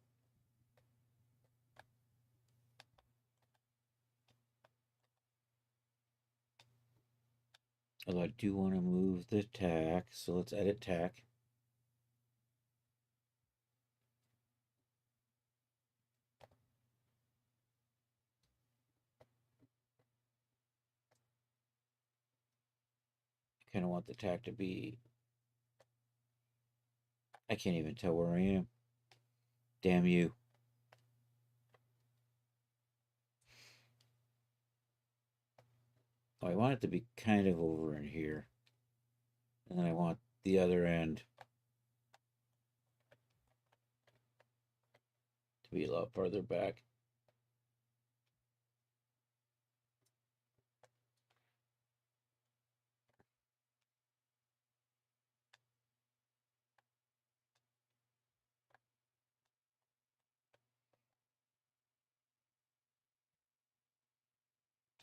Although I do want to move the tack, so let's edit tack. I kind of want the tack to be... I can't even tell where I am. Damn you. Oh, I want it to be kind of over in here. And then I want the other end to be a lot farther back.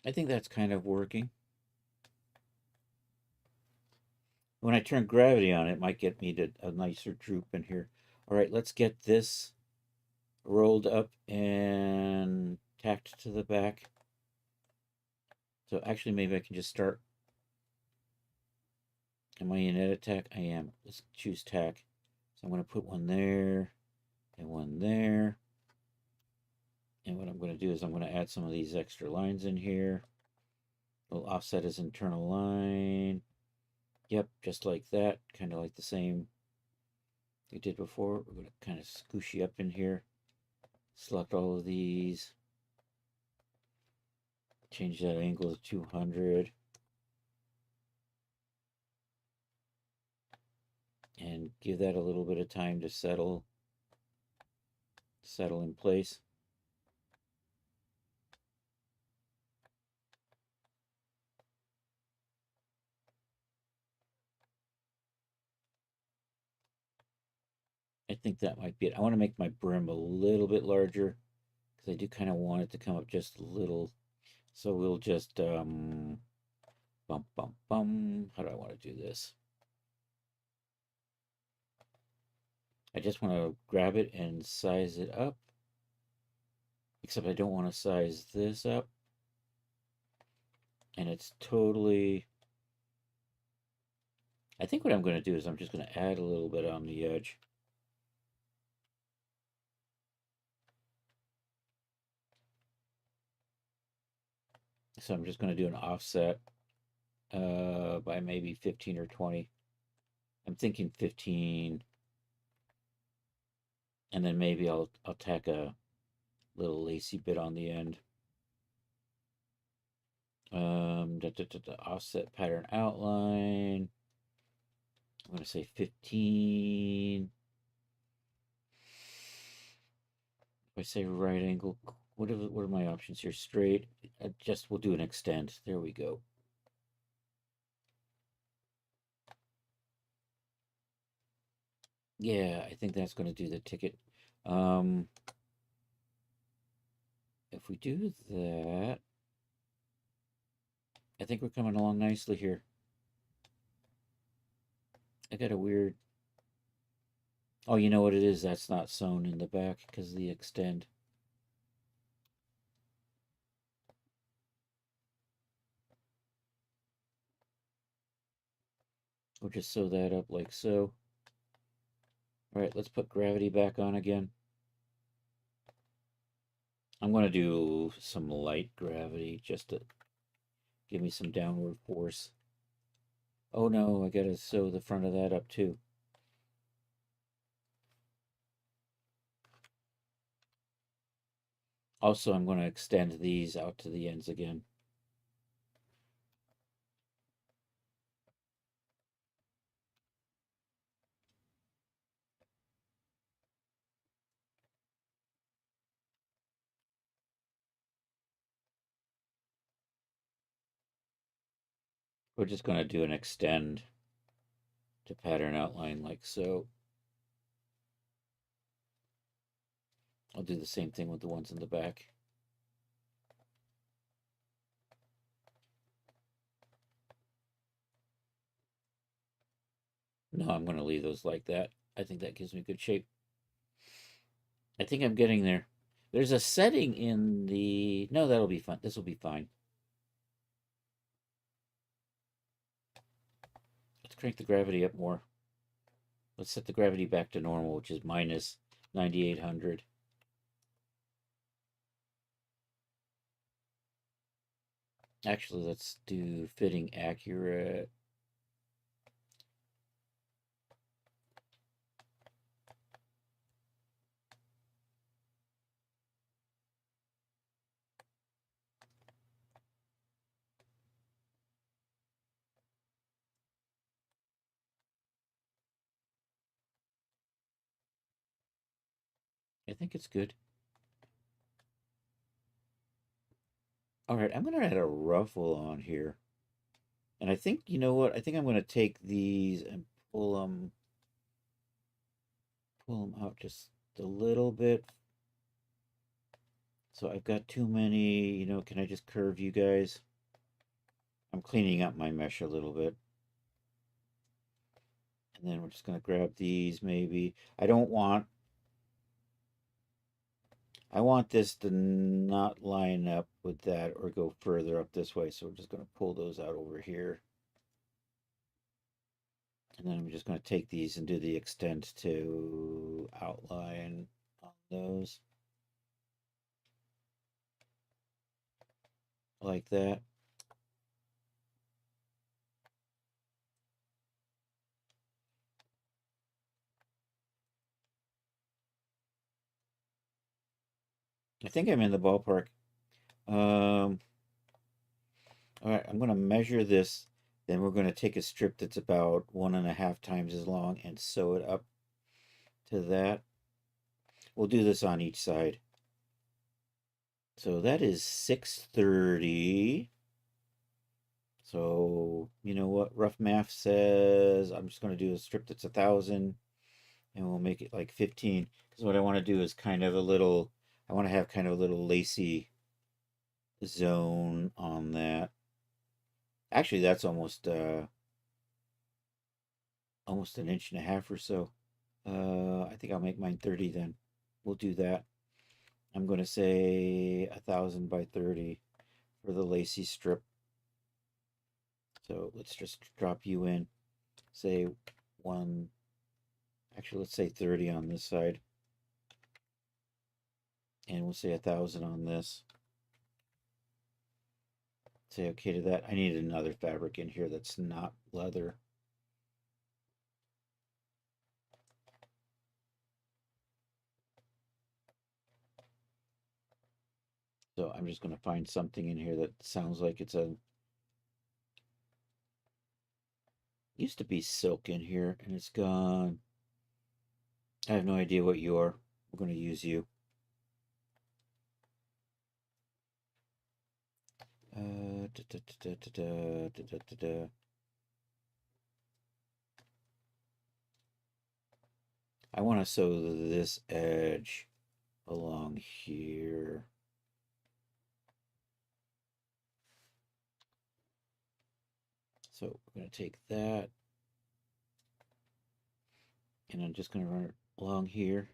I think that's kind of working. When I turn gravity on, it might get me to a nicer droop in here. All right, let's get this rolled up and tacked to the back. So actually, maybe I can just start. Am I in edit tack? I am. Let's choose tack. So I'm going to put one there and one there. And what I'm going to do is I'm going to add some of these extra lines in here. We'll offset his internal line. Yep, just like that. Kind of like the same we did before. We're going to kind of scooshy up in here. Select all of these. Change that angle to 200. And give that a little bit of time to settle in place. I think that might be it. I want to make my brim a little bit larger because I do kind of want it to come up just a little. So we'll just Bum, bum, bum. How do I want to do this? I just want to grab it and size it up. Except I don't want to size this up. And it's totally... I think what I'm going to do is I'm just going to add a little bit on the edge. So I'm just going to do an offset by maybe 15 or 20. I'm thinking 15. And then maybe I'll tack a little lacy bit on the end. Offset pattern outline. I'm going to say 15. If I say right angle, what are my options here? Straight. We'll do an extend. There we go. Yeah, I think that's going to do the ticket. If we do that, I think we're coming along nicely here. I got a weird... Oh, you know what it is? That's not sewn in the back because of the extend. We'll just sew that up like so. All right, let's put gravity back on again. I'm going to do some light gravity just to give me some downward force. Oh no, I got to sew the front of that up too. Also, I'm going to extend these out to the ends again. We're just going to do an extend to pattern outline like so. I'll do the same thing with the ones in the back. No, I'm going to leave those like that. I think that gives me good shape. I think I'm getting there. There's a setting in the... No, that'll be fun. This will be fine. Let's crank the gravity up more. Let's set the gravity back to normal, which is minus 9,800. Actually, let's do fitting accurate. I think it's good. All right, I'm going to add a ruffle on here. And I think, you know what? I think I'm going to take these and pull them out just a little bit. So I've got too many, you know, can I just curve you guys? I'm cleaning up my mesh a little bit. And then we're just going to grab these maybe. I want this to not line up with that or go further up this way. So we're just going to pull those out over here. And then I'm just going to take these and do the extend to outline on those. Like that. I think I'm in the ballpark. All right, I'm going to measure this. Then we're going to take a strip that's about 1.5 times as long and sew it up to that. We'll do this on each side. So that is 630. So, you know what? Rough math says I'm just going to do a strip that's 1,000 and we'll make it like 15. Because what I want to do is kind of a little, I want to have kind of a little lacy zone on that. Actually, that's almost an inch and a half or so. I think I'll make mine 30 then. We'll do that. I'm going to say 1,000 by 30 for the lacy strip. So let's just drop you in. Say one, actually, let's say 30 on this side. And we'll say 1,000 on this. Say okay to that. I need another fabric in here that's not leather. So I'm just going to find something in here that sounds like it's a, used to be silk in here and it's gone. I have no idea what you are. We're going to use you. Da, da, da, da, da, da, da, da, da. I want to sew this edge along here. So we're going to take that and I'm just going to run it along here.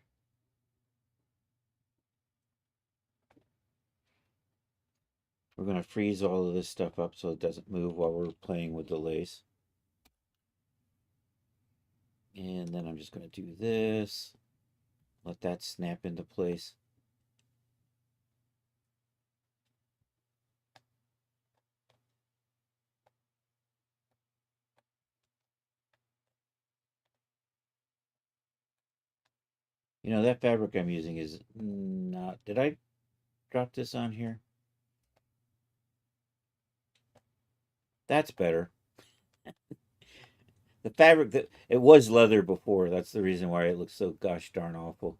We're going to freeze all of this stuff up so it doesn't move while we're playing with the lace. And then I'm just going to do this. Let that snap into place. You know, that fabric I'm using is not... Did I drop this on here? That's better. The fabric that... It was leather before. That's the reason why it looks so gosh darn awful.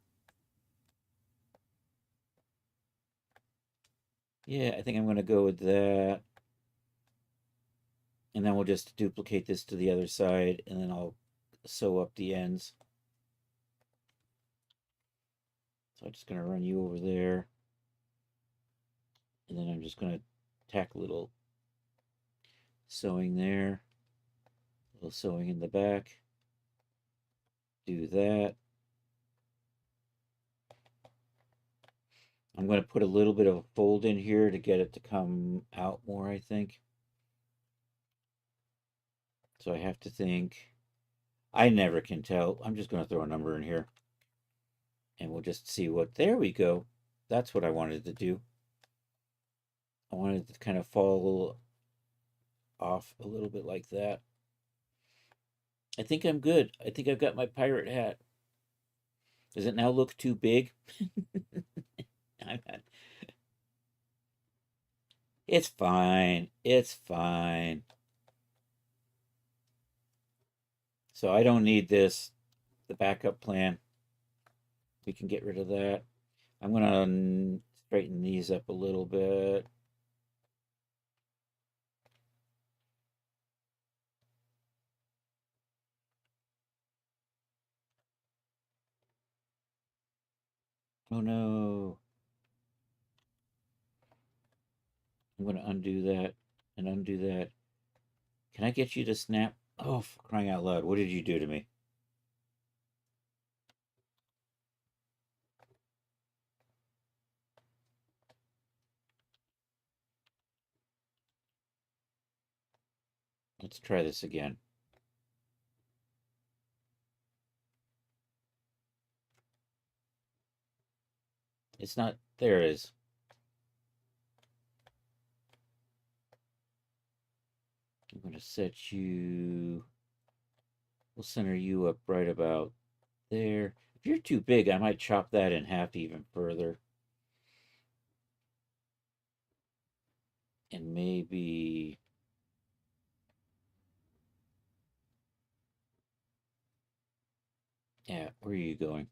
Yeah, I think I'm going to go with that. And then we'll just duplicate this to the other side, and then I'll sew up the ends. So I'm just going to run you over there. And then I'm just going to tack a little sewing there. A little sewing in the back. Do that. I'm going to put a little bit of a fold in here to get it to come out more, I think. So I have to think. I never can tell. I'm just going to throw a number in here. And we'll just see what... There we go. That's what I wanted to do. I wanted to kind of fall off a little bit like that. I think I'm good. I think I've got my pirate hat. Does it now look too big? It's fine. It's fine. So I don't need this. The backup plan. We can get rid of that. I'm going to straighten these up a little bit. Oh no. I'm going to undo that and undo that. Can I get you to snap? Oh, for crying out loud. What did you do to me? Let's try this again. It's not... There it is. I'm going to set you... We'll center you up right about there. If you're too big, I might chop that in half even further. And maybe... Yeah, where are you going?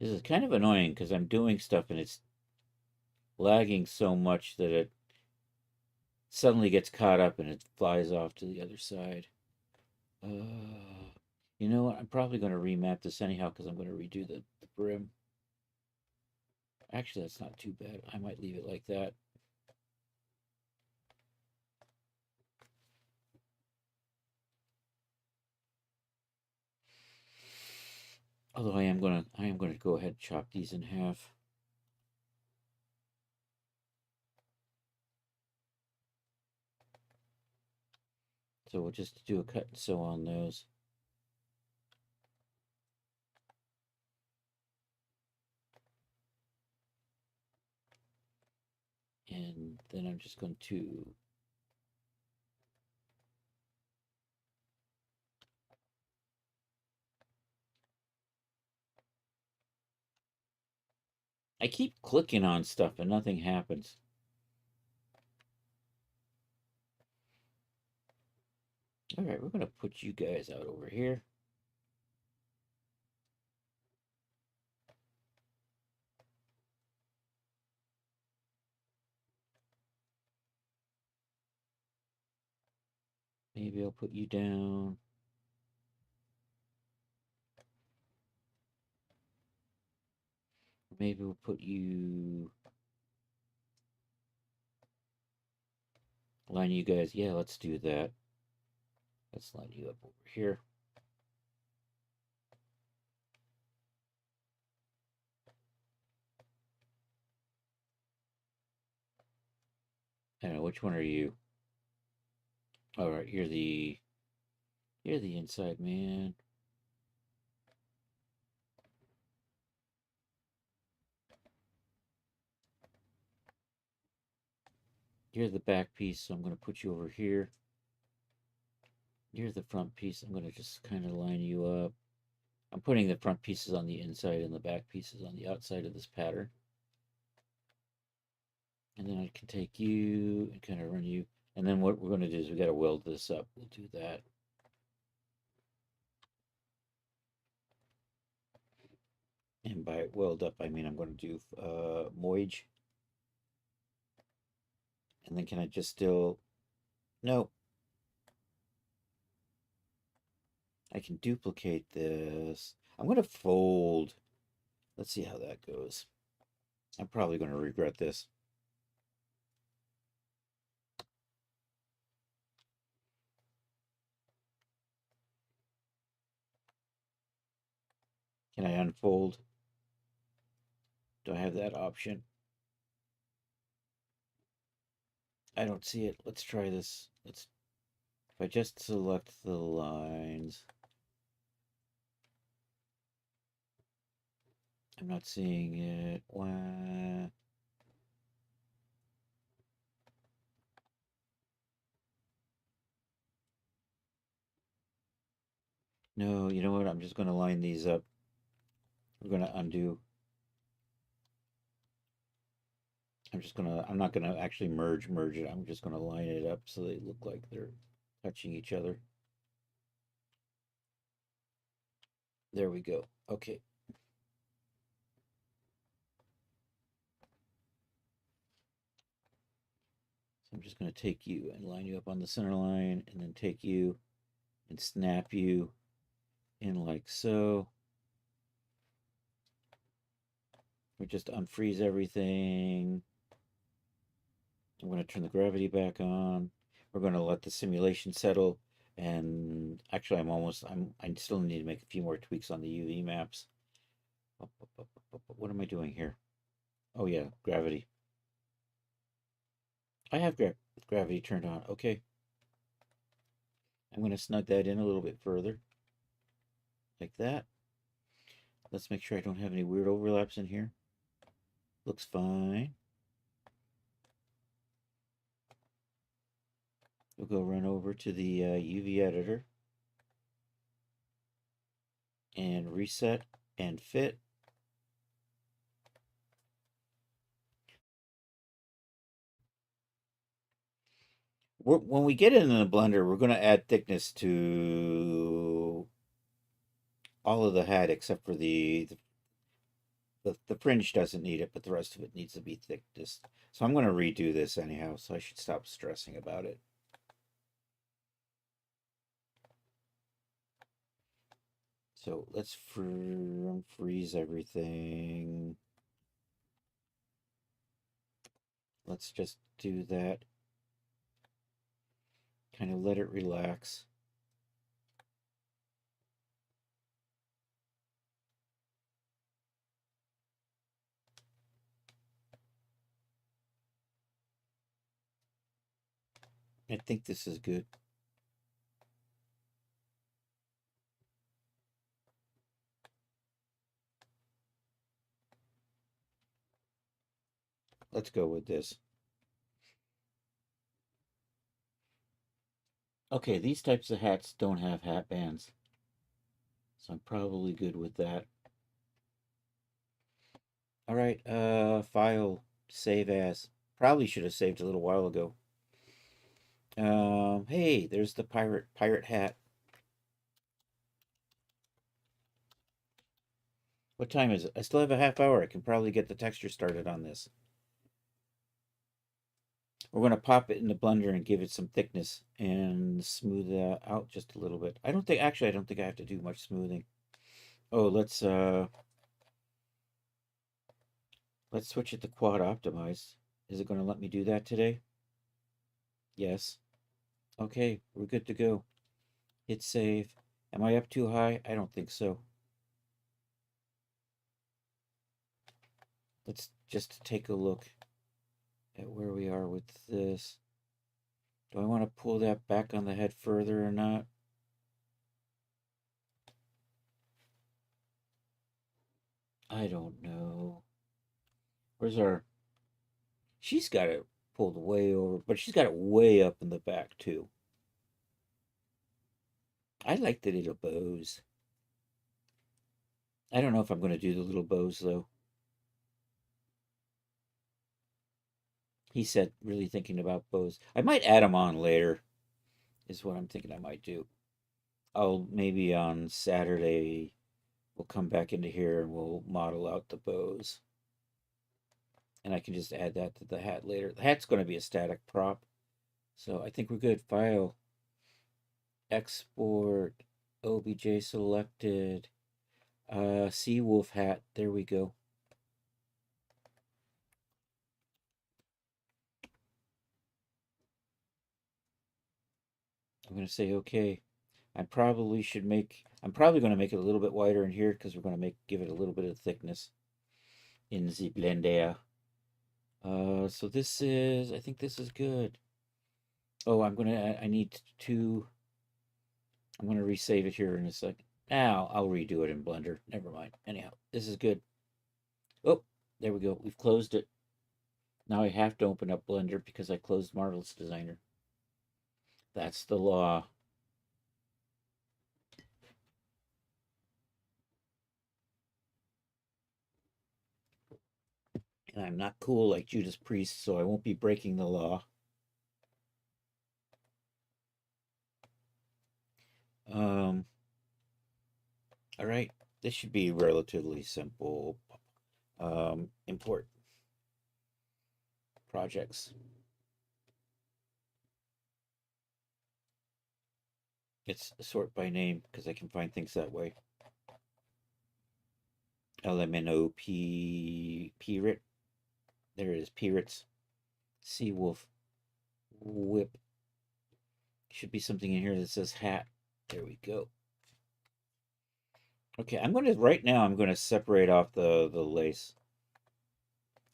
This is kind of annoying because I'm doing stuff and it's lagging so much that it suddenly gets caught up and it flies off to the other side. You know what? I'm probably going to remap this anyhow because I'm going to redo the brim. Actually, that's not too bad. I might leave it like that. Although I am gonna go ahead and chop these in half. So we'll just do a cut and sew on those. And then I'm just going to I keep clicking on stuff and nothing happens. All right, we're going to put you guys out over here. Maybe I'll put you down. Maybe we'll put you... Line you guys. Yeah, let's do that. Let's line you up over here. I don't know, which one are you? All right, you're the inside man. You're the back piece, so I'm going to put you over here. You're the front piece. I'm going to just kind of line you up. I'm putting the front pieces on the inside and the back pieces on the outside of this pattern. And then I can take you and kind of run you. And then what we're going to do is we got to weld this up. We'll do that. And by weld up, I mean I'm going to do moige. And then can I just still... No. I can duplicate this. I'm going to fold. Let's see how that goes. I'm probably going to regret this. Can I unfold? Do I have that option? I don't see it. Let's try this. If I just select the lines. I'm not seeing it. Wah. No, you know what? I'm just going to line these up. We're going to undo. I'm not going to actually merge it. I'm just going to line it up so they look like they're touching each other. There we go. Okay. So I'm just going to take you and line you up on the center line and then take you and snap you in like so. We just unfreeze everything. I'm going to turn the gravity back on. We're going to let the simulation settle. And actually, I still need to make a few more tweaks on the UV maps. What am I doing here? Oh yeah, gravity. I have gravity turned on. Okay. I'm going to snug that in a little bit further. Like that. Let's make sure I don't have any weird overlaps in here. Looks fine. We'll go run over to the UV editor and reset and fit. When we get it in the blender, we're going to add thickness to all of the hat except for the The fringe doesn't need it, but the rest of it needs to be thickness. So I'm going to redo this anyhow, so I should stop stressing about it. So let's freeze everything. Let's just do that. Kind of let it relax. I think this is good. Let's go with this. Okay, these types of hats don't have hat bands, so I'm probably good with that. All right, file, save as. Probably should have saved a little while ago. Hey, there's the pirate hat. What time is it? I still have a half hour. I can probably get the texture started on this. We're going to pop it in the blender and give it some thickness and smooth that out just a little bit. I don't think I have to do much smoothing. Oh, let's switch it to quad optimized. Is it going to let me do that today? Yes. Okay, we're good to go. Hit save. Am I up too high? I don't think so. Let's just take a look at where we are with this. Do I want to pull that back on the head further or not? I don't know. Where's our... She's got it pulled way over, but she's got it way up in the back too. I like the little bows. I don't know if I'm going to do the little bows though. He said really thinking about bows. I might add them on later, is what I'm thinking I might do. I'll maybe on Saturday we'll come back into here and we'll model out the bows. And I can just add that to the hat later. The hat's going to be a static prop. So I think we're good. File, export, OBJ selected, Sea Wolf hat. There we go. I'm going to say okay. I'm probably going to make it a little bit wider in here because we're going to give it a little bit of thickness in the blender. So I think this is good. Oh, I'm going to resave it here in a second. Now I'll redo it in Blender. Never mind. Anyhow, this is good. Oh, there we go. We've closed it. Now I have to open up Blender because I closed Marvelous Designer. That's the law. And I'm not cool like Judas Priest, so I won't be breaking the law. All right, this should be relatively simple. Import projects. It's sort by name because I can find things that way. LMNOP Pirate. There it is, Pirates. Sea Wolf. Whip. Should be something in here that says hat. There we go. Okay, right now I'm gonna separate off the lace.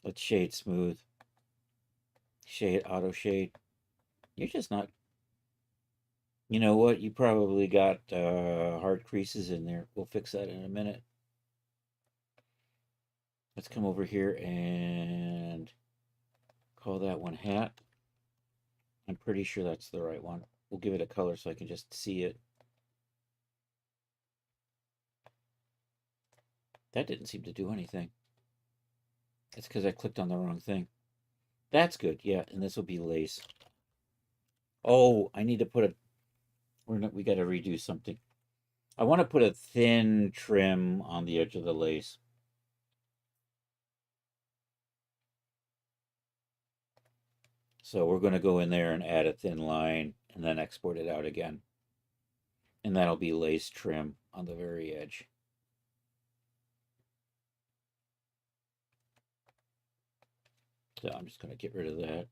Let's shade smooth. Shade auto shade. You're just not... You know what? You probably got hard creases in there. We'll fix that in a minute. Let's come over here and call that one hat. I'm pretty sure that's the right one. We'll give it a color so I can just see it. That didn't seem to do anything. It's because I clicked on the wrong thing. That's good, yeah, and this will be lace. Oh, I need to put we got to redo something. I want to put a thin trim on the edge of the lace. So we're going to go in there and add a thin line and then export it out again. And that'll be lace trim on the very edge. So I'm just going to get rid of that.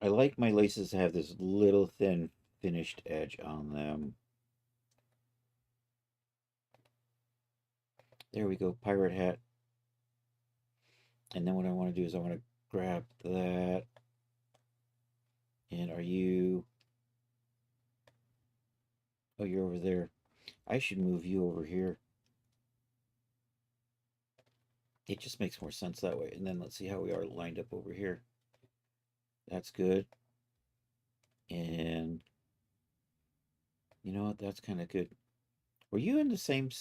I like my laces to have this little thin finished edge on them. There we go, pirate hat. And then what I want to do is I want to grab that. And are you... Oh, you're over there. I should move you over here. It just makes more sense that way. And then let's see how we are lined up over here. That's good. And you know what? That's kind of good. Were you in the same...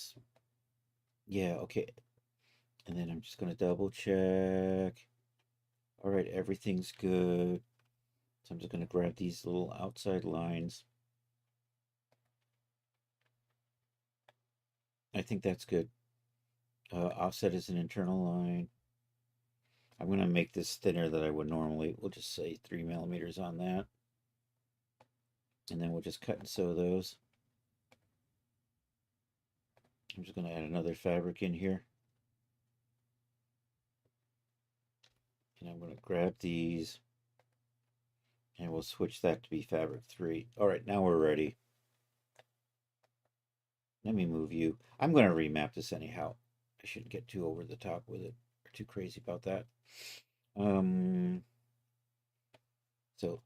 Yeah, okay. And then I'm just going to double check. All right, everything's good. So I'm just going to grab these little outside lines. I think that's good. Offset is an internal line. I'm going to make this thinner than I would normally. We'll just say 3 millimeters on that. And then we'll just cut and sew those. I'm just going to add another fabric in here. And I'm going to grab these. And we'll switch that to be fabric 3. All right, now we're ready. Let me move you. I'm going to remap this anyhow. I shouldn't get too over the top with it. Or too crazy about that. So,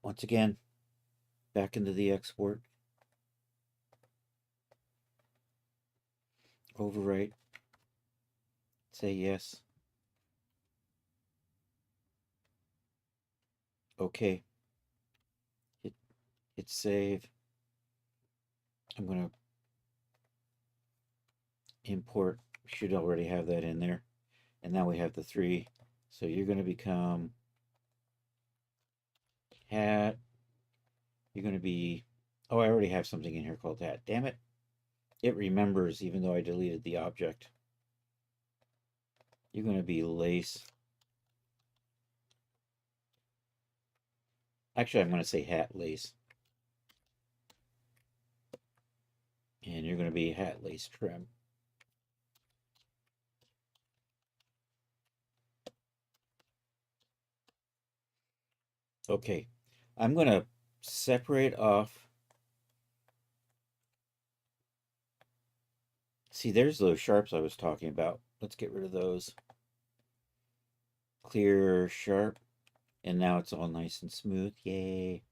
once again, back into the export. Overwrite. Say yes. Okay. Hit save. I'm going to import. We should already have that in there. And now we have the 3. So you're going to become hat. You're going to be... Oh, I already have something in here called hat. Damn it. It remembers even though I deleted the object. You're going to be lace. Actually, I'm going to say hat lace. And you're going to be hat lace trim. Okay, I'm going to separate off. See, there's those sharps I was talking about. Let's get rid of those. Clear, sharp. And now it's all nice and smooth. Yay.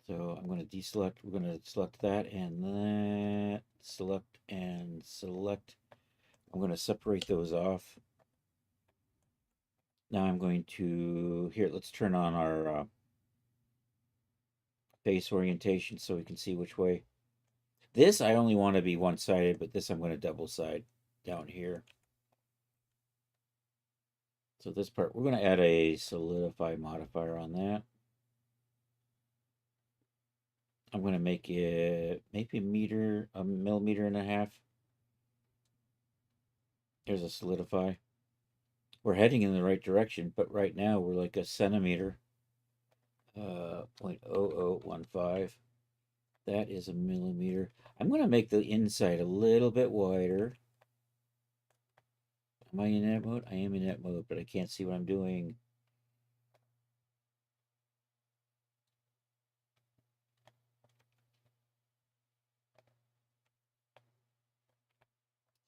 So I'm going to deselect. We're going to select that and that. Select and select. I'm going to separate those off. Now I'm going to... Here, let's turn on our face orientation so we can see which way. This I only want to be one-sided, but this I'm going to double-side down here. So this part, we're going to add a solidify modifier on that. I'm going to make it maybe a millimeter and a half. There's a solidify. We're heading in the right direction, but right now we're like a centimeter. 0.0015. That is a millimeter. I'm going to make the inside a little bit wider. Am I in that mode? I am in that mode, but I can't see what I'm doing.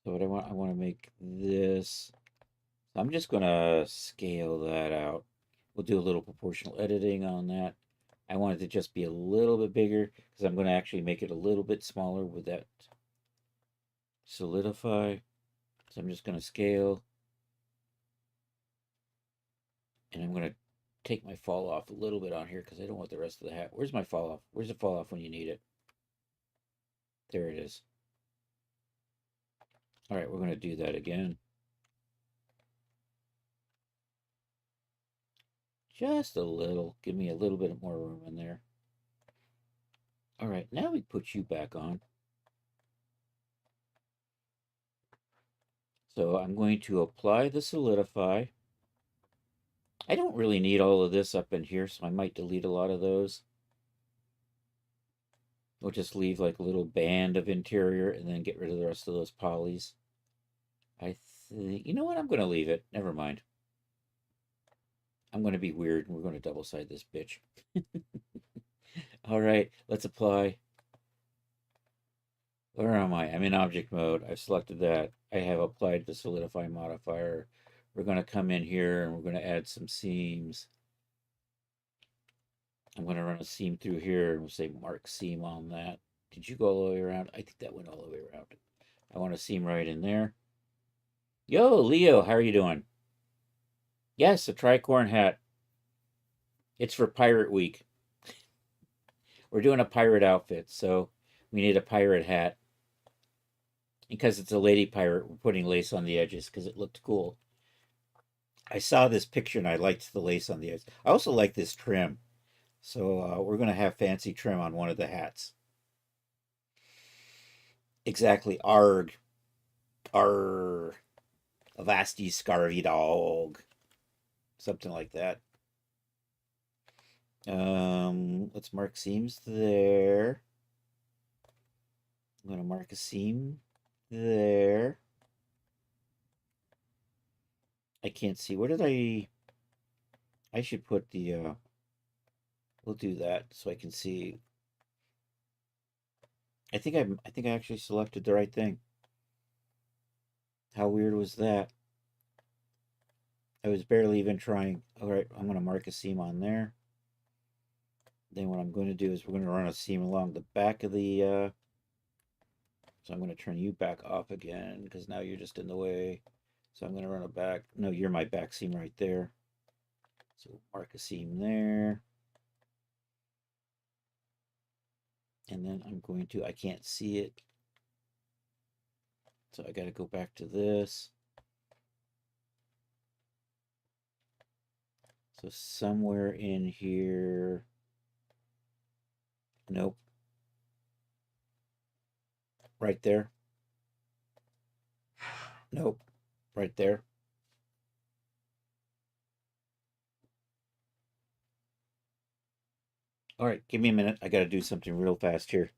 So what I want to make this. I'm just going to scale that out. We'll do a little proportional editing on that. I want it to just be a little bit bigger because I'm going to actually make it a little bit smaller with that solidify. So I'm just going to scale. And I'm going to take my fall off a little bit on here because I don't want the rest of the hat. Where's my fall off? Where's the fall off when you need it? There it is. All right, we're going to do that again. Just a little. Give me a little bit more room in there. All right, now we put you back on. So I'm going to apply the solidify. I don't really need all of this up in here, so I might delete a lot of those. We'll just leave like a little band of interior and then get rid of the rest of those polys. I think, you know what? I'm going to leave it. Never mind. I'm going to be weird and we're going to double side this bitch. All right, let's apply. Where am I? I'm in object mode. I've selected that. I have applied the solidify modifier. We're going to come in here and we're going to add some seams. I'm going to run a seam through here and we'll say mark seam on that. Did you go all the way around? I think that went all the way around. I want a seam right in there. Yo, Leo, how are you doing? Yes, a tricorn hat. It's for Pirate Week. We're doing a pirate outfit, so we need a pirate hat. Because it's a lady pirate, we're putting lace on the edges because it looked cool. I saw this picture and I liked the lace on the edge. I also like this trim. So we're going to have fancy trim on one of the hats. Exactly. Arg. Arr. Avasti scarvy dog. Something like that. Let's mark seams there. I'm going to mark a seam there. I can't see. Where did I should put the, we'll do that so I can see. I think I actually selected the right thing. How weird was that? I was barely even trying. All right, I'm going to mark a seam on there. Then what I'm going to do is we're going to run a seam along the back of the, so I'm going to turn you back off again because now you're just in the way. So I'm going to run it back. No, you're my back seam right there. So mark a seam there. And then I'm going to, I can't see it. So I got to go back to this. So somewhere in here. Nope. Right there. Nope. Right there. All right, give me a minute. I got to do something real fast here.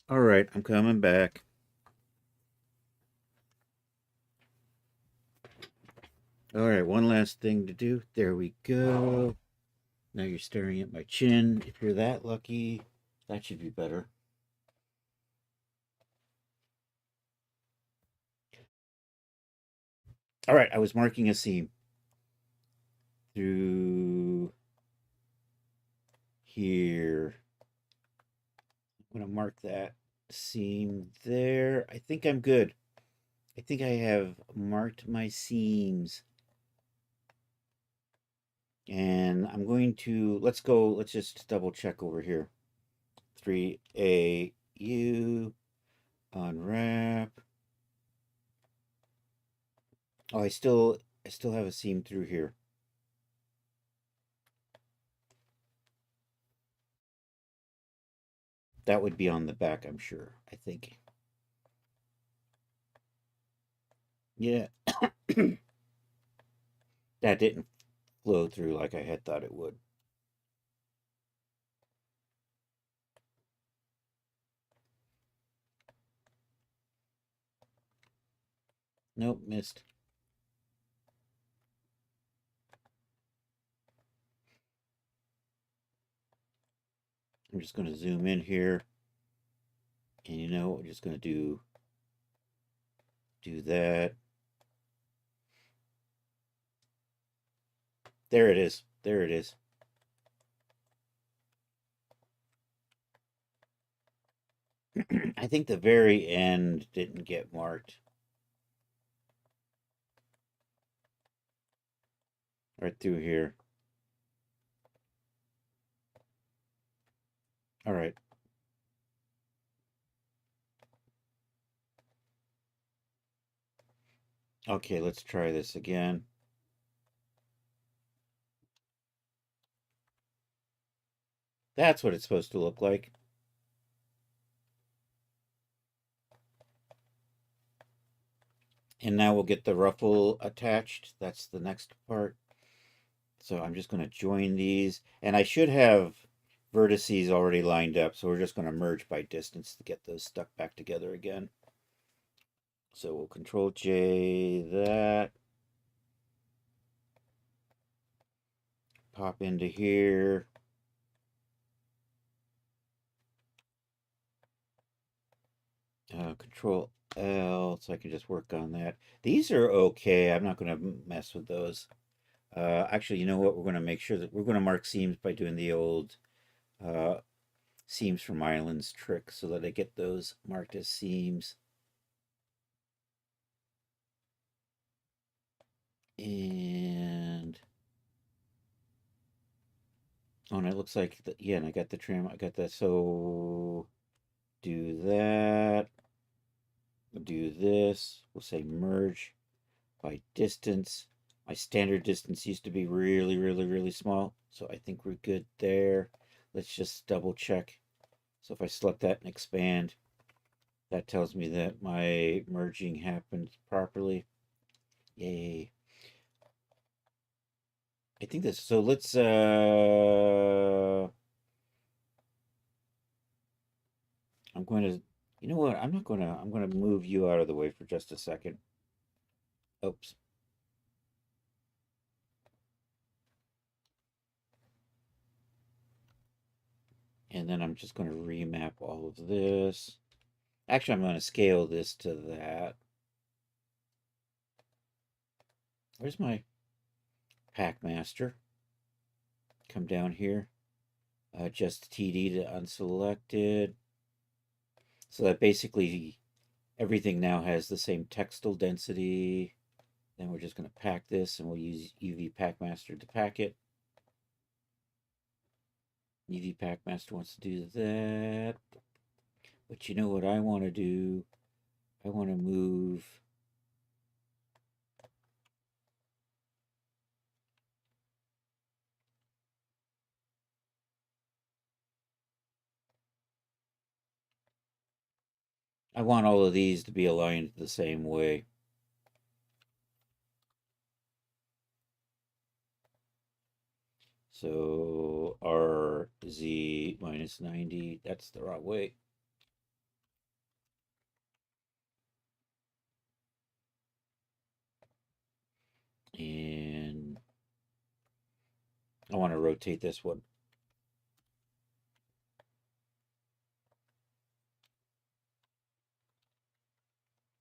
All right, I'm coming back. All right, one last thing to do. There we go. Now you're staring at my chin. If you're that lucky, that should be better. All right, I was marking a seam through here. I'm going to mark that seam there. I think I'm good. I think I have marked my seams. And I'm going to, let's just double check over here. 3AU, unwrap. Oh, I still have a seam through here. That would be on the back, I'm sure. I think. Yeah, that didn't flow through like I had thought it would. Nope, missed. I'm just going to zoom in here. And you know, we're just going to do that. There it is. There it is. I think the very end didn't get marked. Right through here. All right. Okay, let's try this again. That's what it's supposed to look like. And now we'll get the ruffle attached. That's the next part. So I'm just going to join these. And I should have vertices already lined up. So we're just going to merge by distance to get those stuck back together again. So we'll Control J that. Pop into here. Control L, so I can just work on that. These are okay. I'm not going to mess with those. Actually, you know what? We're going to make sure that we're going to mark seams by doing the old uh, seams from islands trick so that I get those marked as seams. And oh, and it looks like yeah, and I got the trim. I got that. So do that. Do this. We'll say merge by distance. My standard distance used to be really, really, really small. So I think we're good there. Let's just double check. So if I select that and expand, that tells me that my merging happened properly. Yay. I think this, so let's, I'm going to, you know what? I'm going to move you out of the way for just a second. Oops. And then I'm just going to remap all of this. Actually, I'm going to scale this to that. Where's my pack master? Come down here. Just TD to unselected. So that basically everything now has the same textile density. Then we're just going to pack this and we'll use UV Pack Master to pack it. UV Pack Master wants to do that. But you know what I want to do? I want to move. I want all of these to be aligned the same way. So RZ minus 90, that's the wrong way. And I want to rotate this one.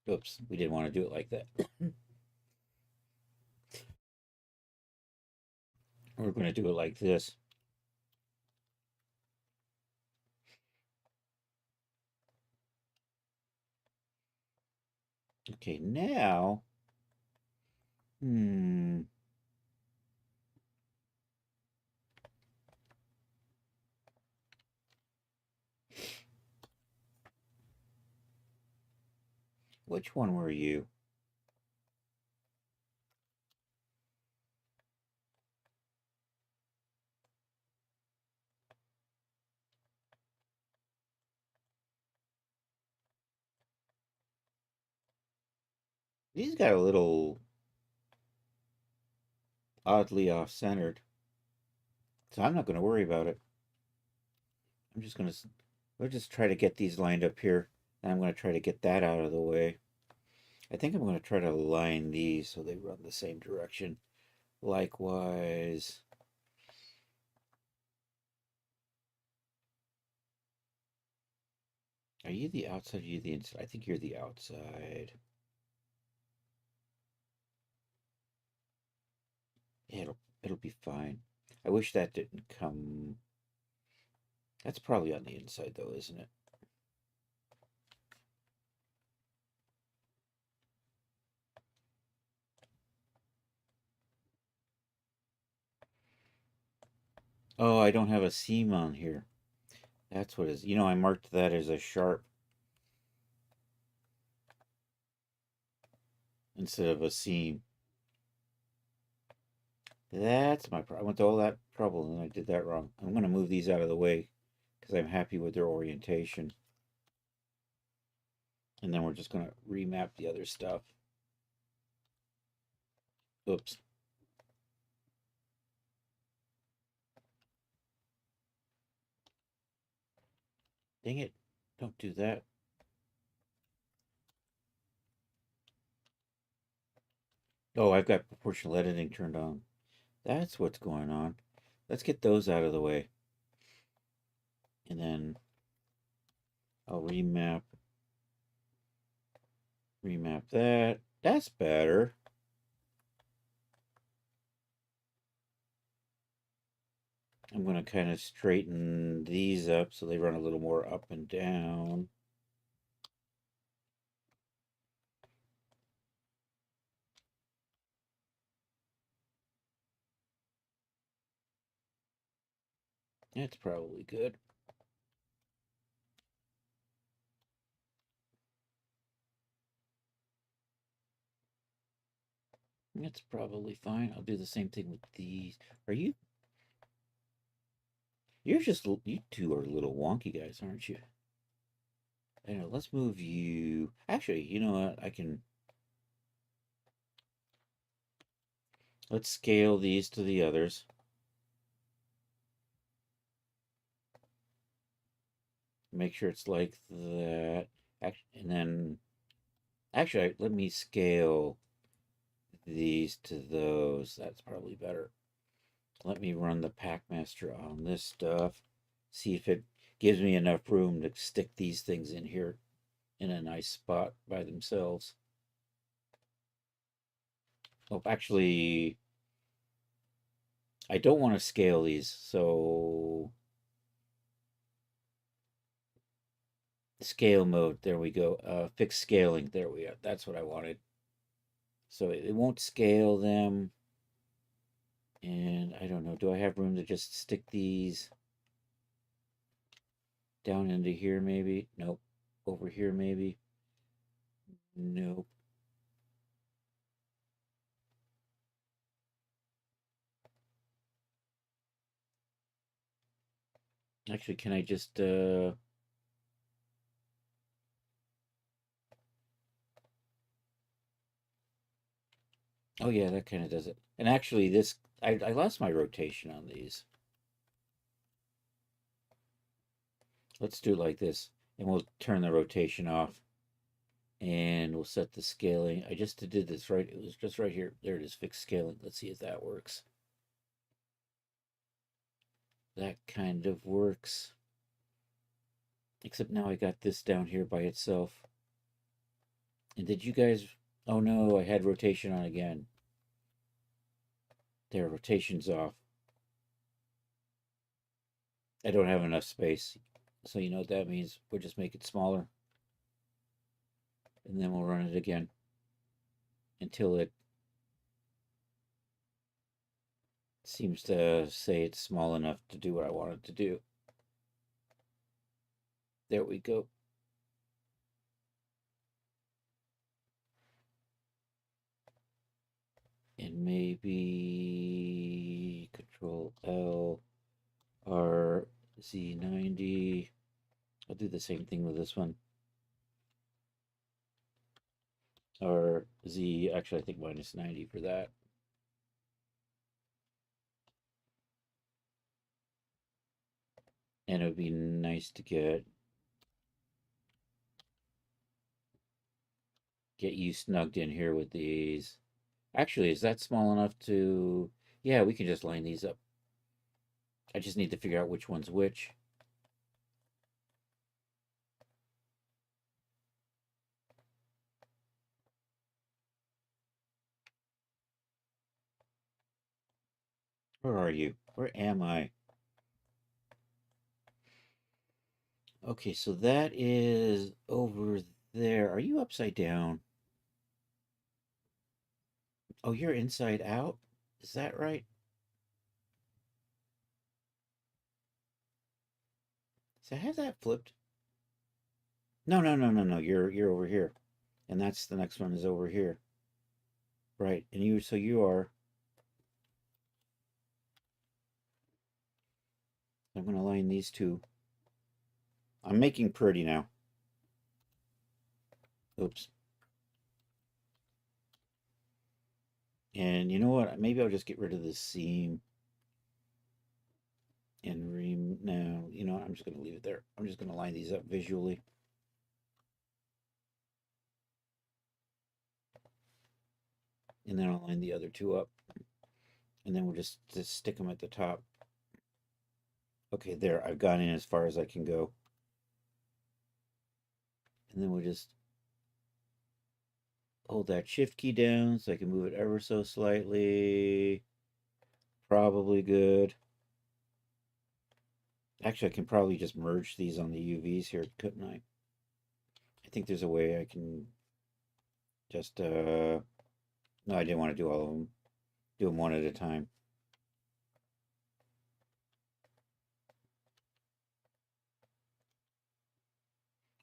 Oops, we didn't want to do it like that. We're going to do it like this. Okay, now, which one were you? He's got a little oddly off-centered, so I'm not going to worry about it. I'm just going to, we'll just try to get these lined up here, and I'm going to try to get that out of the way. I think I'm going to try to align these so they run the same direction. Likewise, are you the outside or are you the inside? I think you're the outside. Yeah, it'll be fine. I wish that didn't come. That's probably on the inside though, isn't it? Oh, I don't have a seam on here. That's what it is. You know, I marked that as a sharp instead of a seam. That's my problem. I went to all that trouble and I did that wrong. I'm going to move these out of the way because I'm happy with their orientation. And then we're just going to remap the other stuff. Oops. Dang it. Don't do that. Oh, I've got proportional editing turned on. That's what's going on. Let's get those out of the way. And then I'll remap that. That's better. I'm going to kind of straighten these up so they run a little more up and down. That's probably good. That's probably fine. I'll do the same thing with these. Are you? You're just, you two are little wonky guys, aren't you? I know, let's move you. Actually, you know what? I can, let's scale these to the others. Make sure it's like that. And then, actually, let me scale these to those. That's probably better. Let me run the Packmaster on this stuff. See if it gives me enough room to stick these things in here in a nice spot by themselves. Oh, actually, I don't want to scale these, so scale mode, there we go. Fixed scaling, there we are. That's what I wanted. So it won't scale them. And I don't know, do I have room to just stick these down into here maybe? Nope. Over here maybe? Nope. Actually, can I just oh yeah, that kind of does it. And actually this I lost my rotation on these. Let's do it like this. And we'll turn the rotation off. And we'll set the scaling. I just did this right. It was just right here. There it is, fixed scaling. Let's see if that works. That kind of works. Except now I got this down here by itself. And did you guys... Oh no, I had rotation on again. There, rotation's off. I don't have enough space. So you know what that means. We'll just make it smaller. And then we'll run it again. Until it seems to say it's small enough to do what I want it to do. There we go. And maybe Control L R Z90. I'll do the same thing with this one. Or Z, actually, I think minus 90 for that. And it would be nice to get you snugged in here with these. Actually, is that small enough to... Yeah, we can just line these up. I just need to figure out which one's which. Where are you? Where am I? Okay, so that is over there. Are you upside down? Oh, you're inside out? Is that right? So has that flipped? No, no, no, no, no. You're over here. And that's the next one is over here. Right. And you so you are I'm gonna line these two. I'm making pretty now. Oops. And you know what? Maybe I'll just get rid of this seam and no, you know what? I'm just gonna leave it there. I'm just gonna line these up visually. And then I'll line the other two up. And then we'll just stick them at the top. Okay, there. I've gone in as far as I can go. And then we'll just hold that shift key down so I can move it ever so slightly. Probably good. Actually, I can probably just merge these on the UVs here, couldn't I? I think there's a way I can just, no, I didn't want to do all of them. Do them one at a time.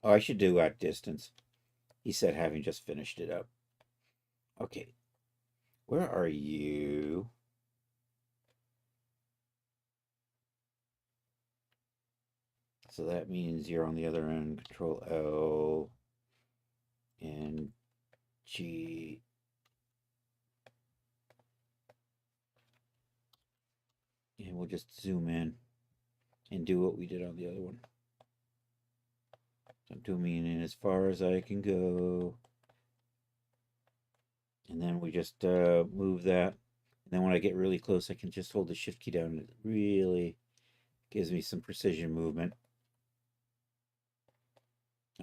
Oh, I should do at distance. He said having just finished it up. Okay, where are you? So that means you're on the other end. Control L and G. And we'll just zoom in and do what we did on the other one. So I'm zooming in as far as I can go. And then we just move that. And then when I get really close, I can just hold the shift key down. It really gives me some precision movement.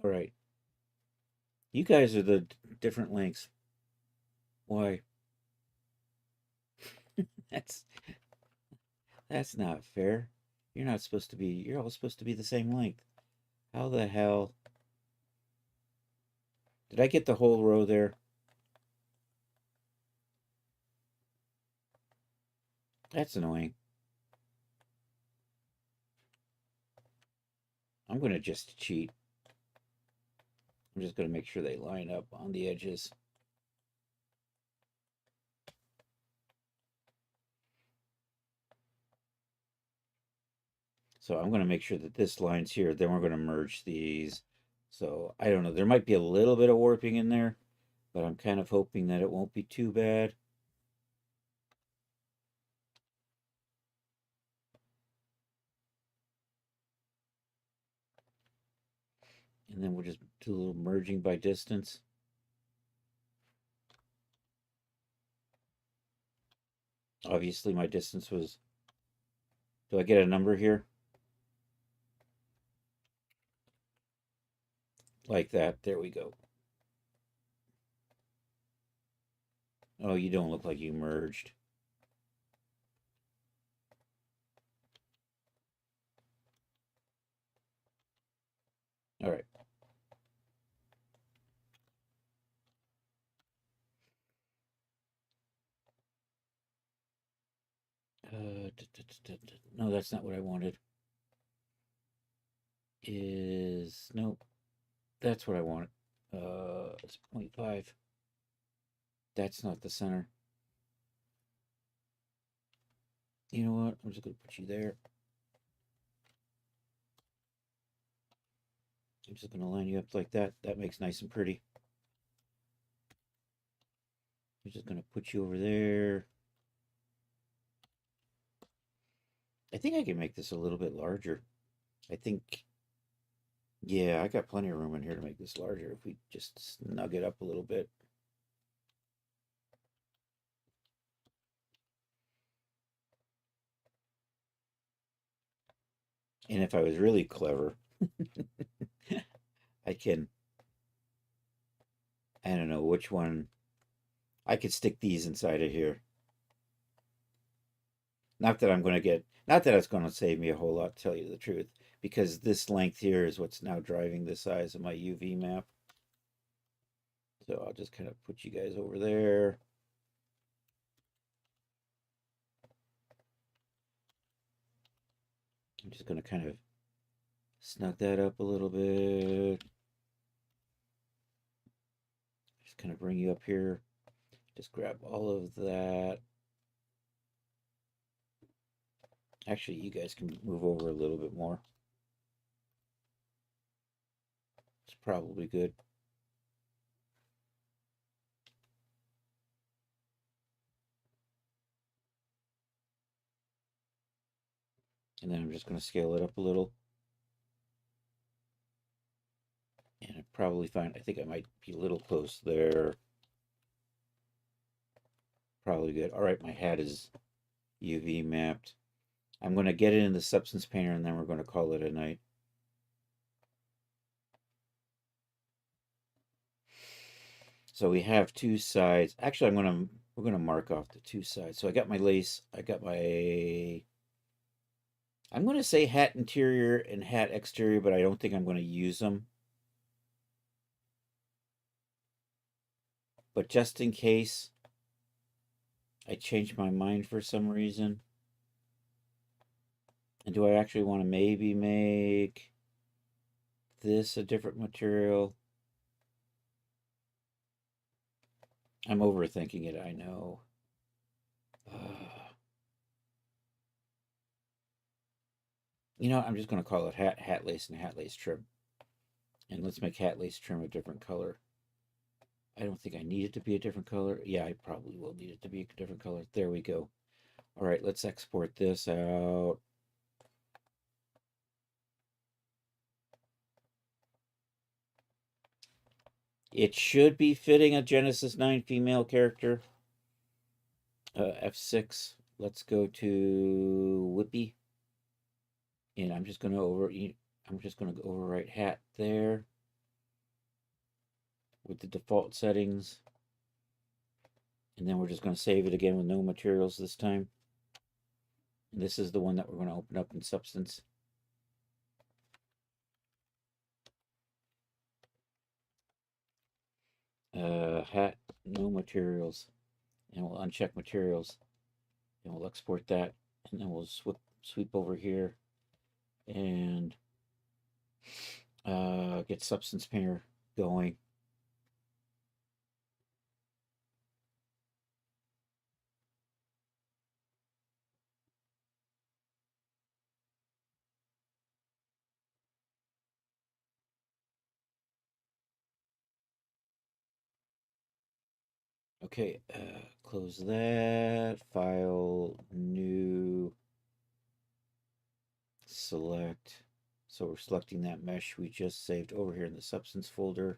All right. You guys are the different lengths. Why? That's that's not fair. You're not supposed to be, you're all supposed to be the same length. How the hell? Did I get the whole row there? That's annoying. I'm going to just cheat. I'm just going to make sure they line up on the edges. So I'm going to make sure that this line's here. Then we're going to merge these. So I don't know. There might be a little bit of warping in there, but I'm kind of hoping that it won't be too bad. And then we'll just do a little merging by distance. Obviously my distance was, do I get a number here? Like that. There we go. Oh, you don't look like you merged. All right. No, that's not what I wanted. Nope. That's what I wanted. It's 0.5. That's not the center. You know what? I'm just going to put you there. I'm just going to line you up like that. That makes nice and pretty. just going to put you over there. I think I can make this a little bit larger. I think, yeah, I got plenty of room in here to make this larger if we just snug it up a little bit. And if I was really clever, I can, I don't know which one, I could stick these inside of here. Not that I'm going to get, not that it's going to save me a whole lot, to tell you the truth, because this length here is what's now driving the size of my UV map. So I'll just kind of put you guys over there. I'm just going to kind of snug that up a little bit. Just kind of bring you up here. Just grab all of that. Actually, you guys can move over a little bit more. It's probably good. And then I'm just going to scale it up a little. And I probably find, I think I might be a little close there. Probably good. All right, my hat is UV mapped. I'm going to get it in the substance painter and then we're going to call it a night. So we have two sides. Actually, we're going to mark off the two sides. So I got my lace, I got my, I'm going to say hat interior and hat exterior, but I don't think I'm going to use them. But just in case I change my mind for some reason. And do I actually want to maybe make this a different material? I'm overthinking it, I know. You know, I'm just going to call it hat lace and hat lace trim. And let's make hat lace trim a different color. I don't think I need it to be a different color. Yeah, I probably will need it to be a different color. There we go. All right, let's export this out. It should be fitting a Genesis 9 female character. F6. Let's go to Whippy. And I'm just going to overwrite hat there with the default settings. And then we're just going to save it again with no materials this time. And this is the one that we're going to open up in Substance. Hat, no materials. And we'll uncheck materials. And we'll export that. And then we'll sweep over here and get Substance Painter going. Okay, close that. File, new, select. So we're selecting that mesh we just saved over here in the Substance folder.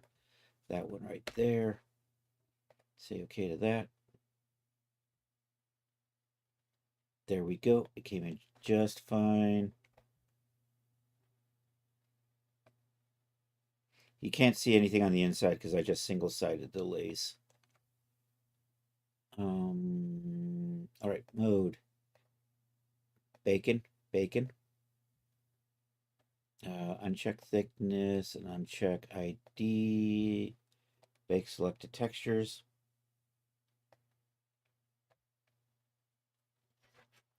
That one right there. Say okay to that. There we go. It came in just fine. You can't see anything on the inside because I just single-sided the lace. All right, mode. Bacon. Uncheck thickness and uncheck ID. Bake selected textures.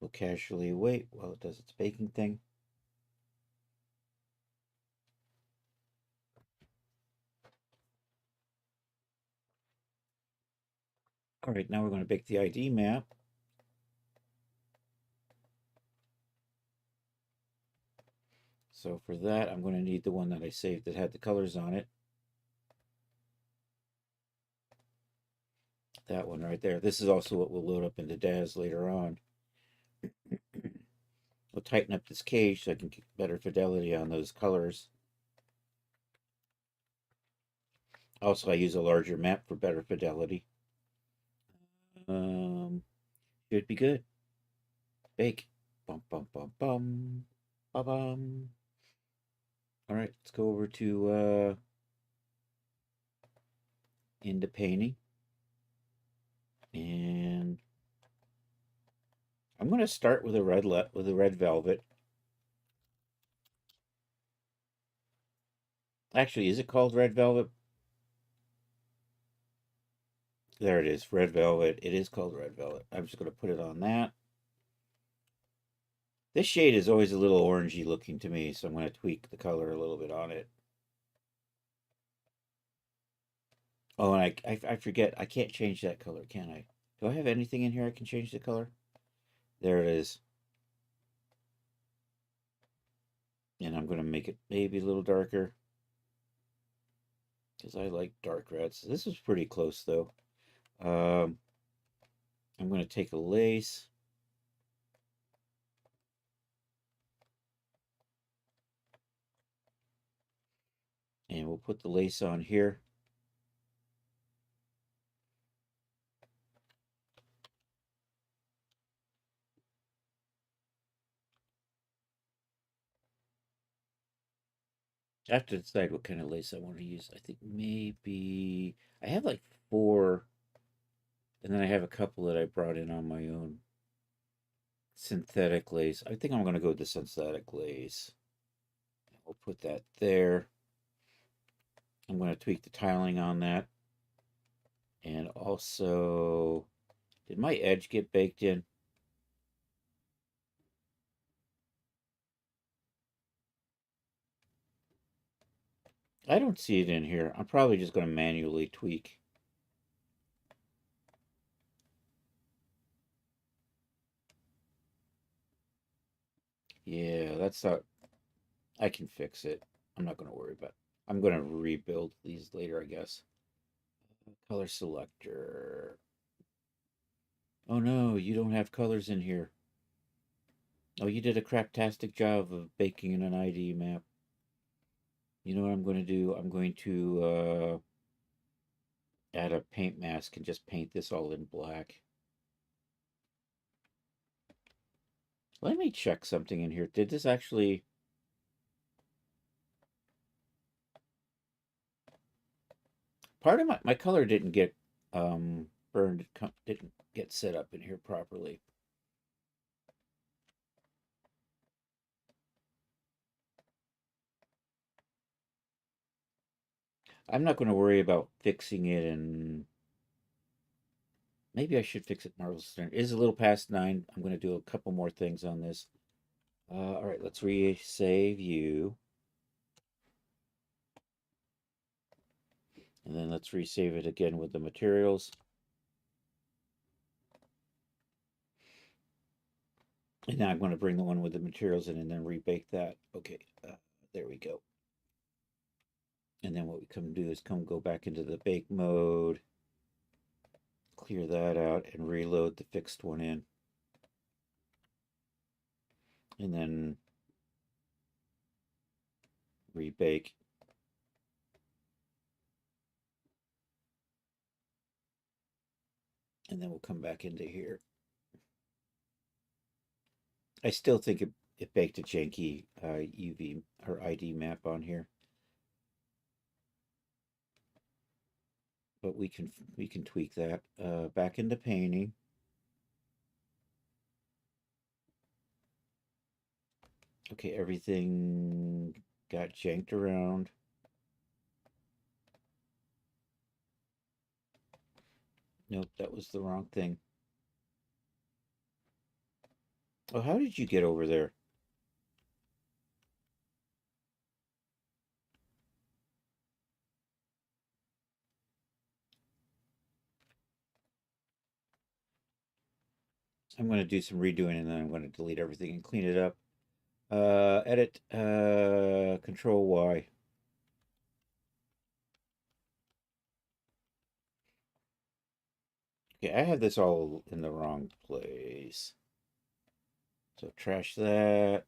We'll casually wait while it does its baking thing. All right, now we're going to bake the ID map. So for that, I'm going to need the one that I saved that had the colors on it. That one right there. This is also what we'll load up into DAZ later on. We'll tighten up this cage so I can get better fidelity on those colors. Also, I use a larger map for better fidelity. Should be good. Bake. Bum bum bum bum. Bum bum. All right, let's go over to into painting, and I'm going to start with a red velvet. Actually, is it called red velvet? There it is, red velvet. It is called red velvet. I'm just going to put it on that. This shade is always a little orangey looking to me, so I'm going to tweak the color a little bit on it. Oh, and I forget, I can't change that color, can I? Do I have anything in here I can change the color? There it is. And I'm going to make it maybe a little darker, because I like dark reds. This is pretty close, though. I'm going to take a lace. And we'll put the lace on here. I have to decide what kind of lace I want to use. I think maybe I have like 4, and then I have a couple that I brought in on my own. Synthetic lace. I think I'm going to go with the synthetic lace. We'll put that there. I'm going to tweak the tiling on that. And also, did my edge get baked in? I don't see it in here. I'm probably just going to manually tweak. Yeah, that's not. I can fix it. I'm not going to worry about it. I'm going to rebuild these later, I guess. Color selector. Oh no, you don't have colors in here. Oh, you did a craptastic job of baking in an ID map. You know what I'm going to do? I'm going to add a paint mask and just paint this all in black. Let me check something in here. Did this actually... Part of my color didn't get burned, didn't get set up in here properly. I'm not going to worry about fixing it, and maybe I should fix it marvelous. It is a little past 9. I'm going to do a couple more things on this. All right, let's resave you. And then let's resave it again with the materials. And now I'm going to bring the one with the materials in and then rebake that. Okay, there we go. And then what we come do is go back into the bake mode, clear that out, and reload the fixed one in. And then rebake. And then we'll come back into here. I still think it baked a janky UV or ID map on here. But we can tweak that. Back into painting. Okay, everything got janked around. Nope, that was the wrong thing. Oh, how did you get over there? I'm going to do some redoing and then I'm going to delete everything and clean it up. Edit, Control Y. Okay, I have this all in the wrong place. So trash that,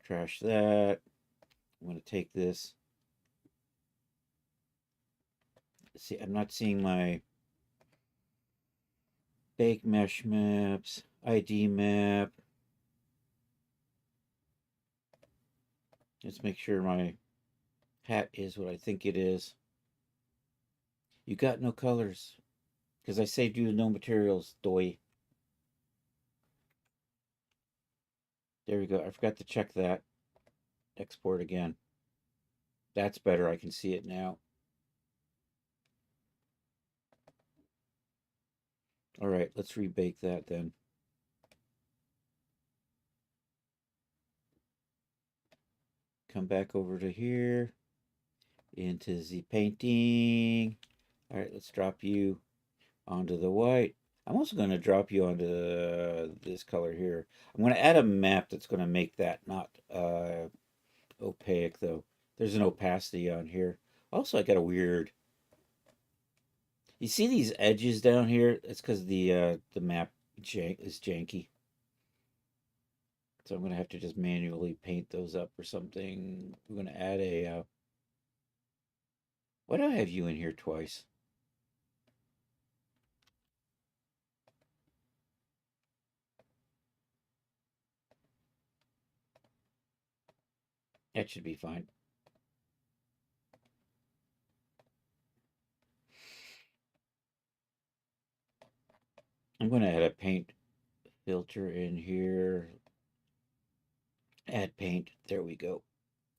trash that. I'm going to take this. See, I'm not seeing my bake mesh maps, ID map. Let's make sure my hat is what I think it is. You got no colors. Because I saved you no materials, doy. There we go. I forgot to check that. Export again. That's better. I can see it now. All right, let's rebake that then. Come back over to here. Into the painting. All right, let's drop you onto the white. I'm also going to drop you onto this color here. I'm going to add a map that's going to make that not opaque, though. There's an opacity on here. Also, I got a weird... You see these edges down here? It's because the map is janky. So I'm going to have to just manually paint those up or something. We're going to add a... why do I have you in here twice? That should be fine. I'm going to add a paint filter in here. Add paint. There we go.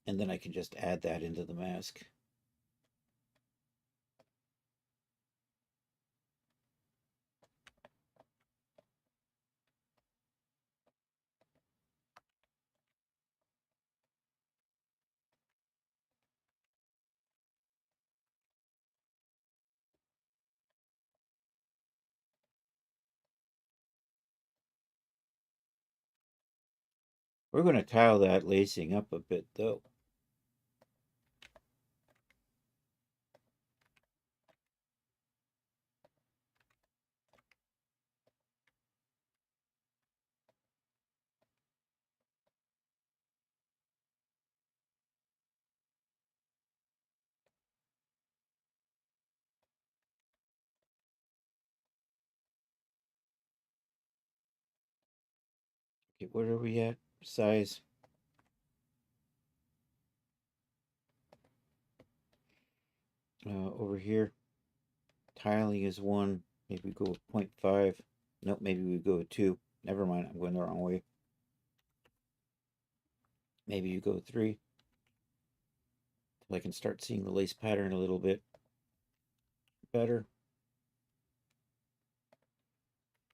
And then I can just add that into the mask. We're going to tile that lacing up a bit, though. Okay, where are we at? Size. Over here. Tiling is 1. Maybe we go with 0.5. Nope, maybe we go with 2. Never mind, I'm going the wrong way. Maybe you go 3. So I can start seeing the lace pattern a little bit better.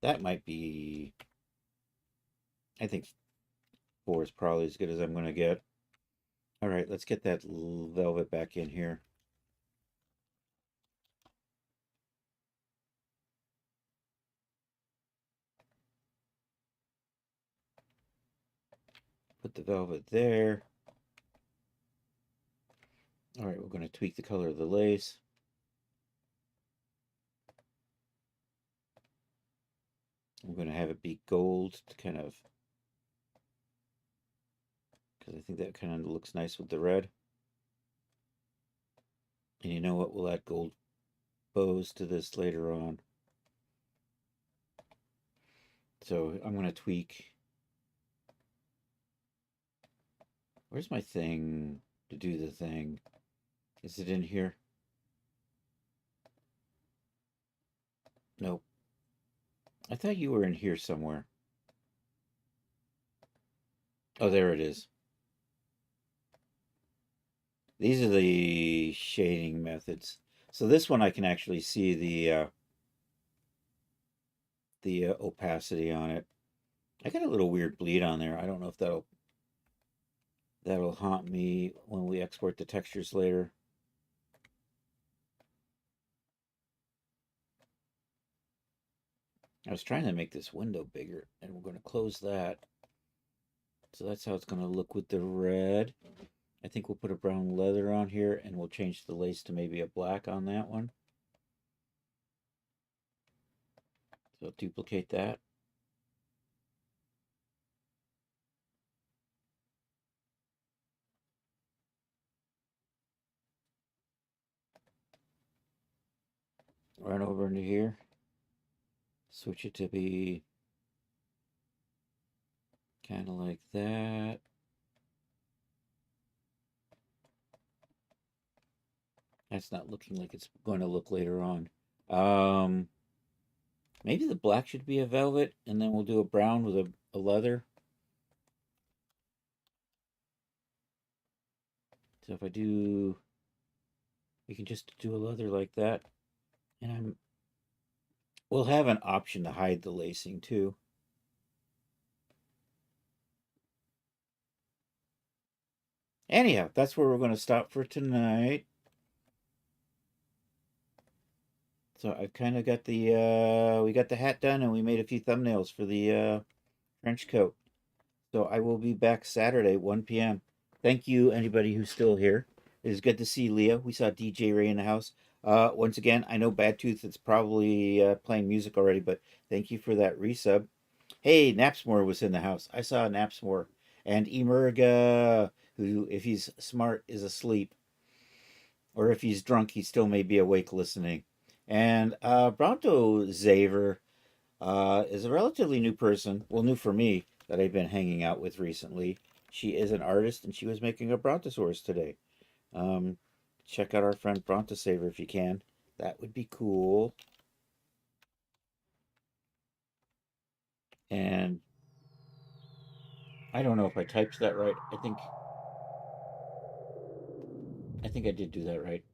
That might be... I think 4 is probably as good as I'm going to get. All right, let's get that velvet back in here. Put the velvet there. All right, we're going to tweak the color of the lace. I'm going to have it be gold to kind of, because I think that kind of looks nice with the red. And you know what? We'll add gold bows to this later on. So I'm going to tweak. Where's my thing to do the thing? Is it in here? Nope. I thought you were in here somewhere. Oh, there it is. These are the shading methods. So this one I can actually see the opacity on it. I got a little weird bleed on there. I don't know if that'll haunt me when we export the textures later. I was trying to make this window bigger, and we're going to close that. So that's how it's going to look with the red. I think we'll put a brown leather on here, and we'll change the lace to maybe a black on that one. So duplicate that. Run over into here. Switch it to be kind of like that. That's not looking like it's going to look later on. Um, Maybe the black should be a velvet, and then we'll do a brown with a leather. So if I do, we can just do a leather like that. And we'll have an option to hide the lacing too. Anyhow, that's where we're going to stop for tonight. So I've kind of got we got the hat done, and we made a few thumbnails for the trench coat. So I will be back Saturday, 1 p.m. Thank you, anybody who's still here. It is good to see Leah. We saw DJ Ray in the house. Once again, I know Bad Tooth is probably playing music already, but thank you for that resub. Hey, Napsmore was in the house. I saw Napsmore. And Emerga, who, if he's smart, is asleep. Or if he's drunk, he still may be awake listening. And Bronto Zaver is a relatively new person. Well, new for me that I've been hanging out with recently. She is an artist, and she was making a Brontosaurus today. Um, Check out our friend Brontosaver if you can. That would be cool. And I don't know if I typed that right. I think I did do that right.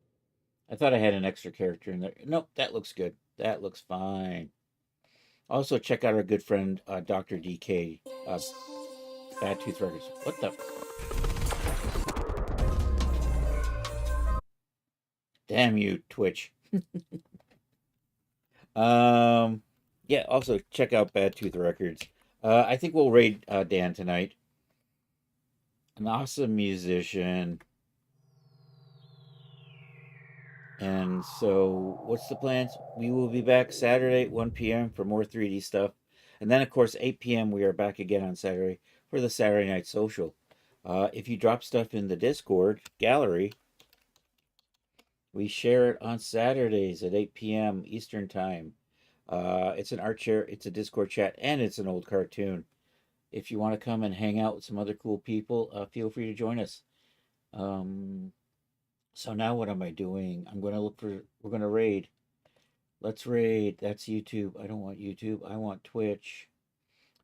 I thought I had an extra character in there. Nope, that looks good. That looks fine. Also, check out our good friend Dr. DK, Bad Tooth Records. What the? Damn you, Twitch. Um, yeah. Also, check out Bad Tooth Records. I think we'll raid Dan tonight. An awesome musician. And so, what's the plans? We will be back Saturday at 1 p.m. for more 3D stuff. And then, of course, 8 p.m. we are back again on Saturday for the Saturday Night Social. If you drop stuff in the Discord gallery, we share it on Saturdays at 8 p.m. Eastern Time. It's an art share, it's a Discord chat, and it's an old cartoon. If you want to come and hang out with some other cool people, feel free to join us. Um, so now what am I doing? We're going to raid. Let's raid. That's YouTube. I don't want YouTube. I want Twitch.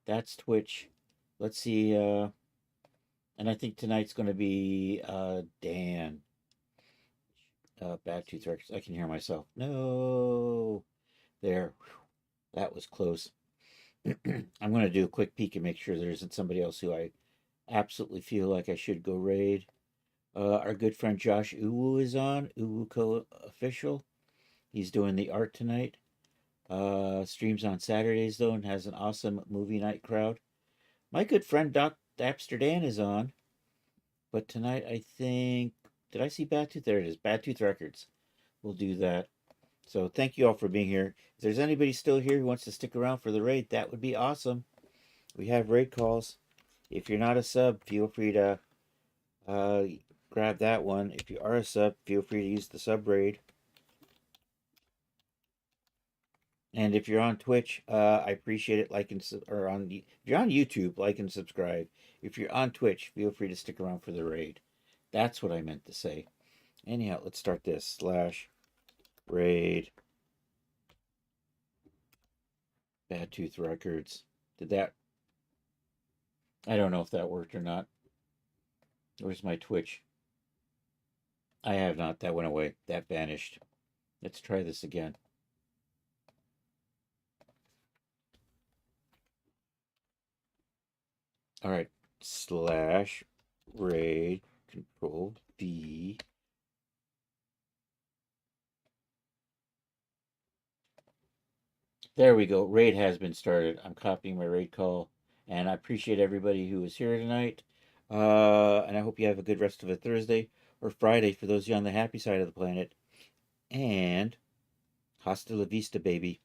That's Twitch. Let's see. And I think tonight's going to be Dan. Bad Tooth Records. I can hear myself. No. There. Whew. That was close. I'm going to do a quick peek and make sure there isn't somebody else who I absolutely feel like I should go raid. Our good friend Josh Uwu is on. Uwu Co official. He's doing the art tonight. Streams on Saturdays though and has an awesome movie night crowd. My good friend Doc Amsterdam is on, but tonight I think did I see Bad Tooth? There it is, Bad Tooth Records. We'll do that. So thank you all for being here. If there's anybody still here who wants to stick around for the raid, that would be awesome. We have raid calls. If you're not a sub, feel free to uh, grab that one. If you are a sub, feel free to use the sub raid. And if you're on Twitch, I appreciate it. Like and or on if you're on YouTube, like and subscribe. If you're on Twitch, feel free to stick around for the raid. That's what I meant to say. Anyhow, let's start this /raid Bad Tooth Records. Did that? I don't know if that worked or not. Where's my Twitch? I have not. That went away. That vanished. Let's try this again. All right. /raid Control V. There we go. Raid has been started. I'm copying my raid call, and I appreciate everybody who is here tonight. And I hope you have a good rest of a Thursday or Friday for those of you on the happy side of the planet. And hasta la vista, baby.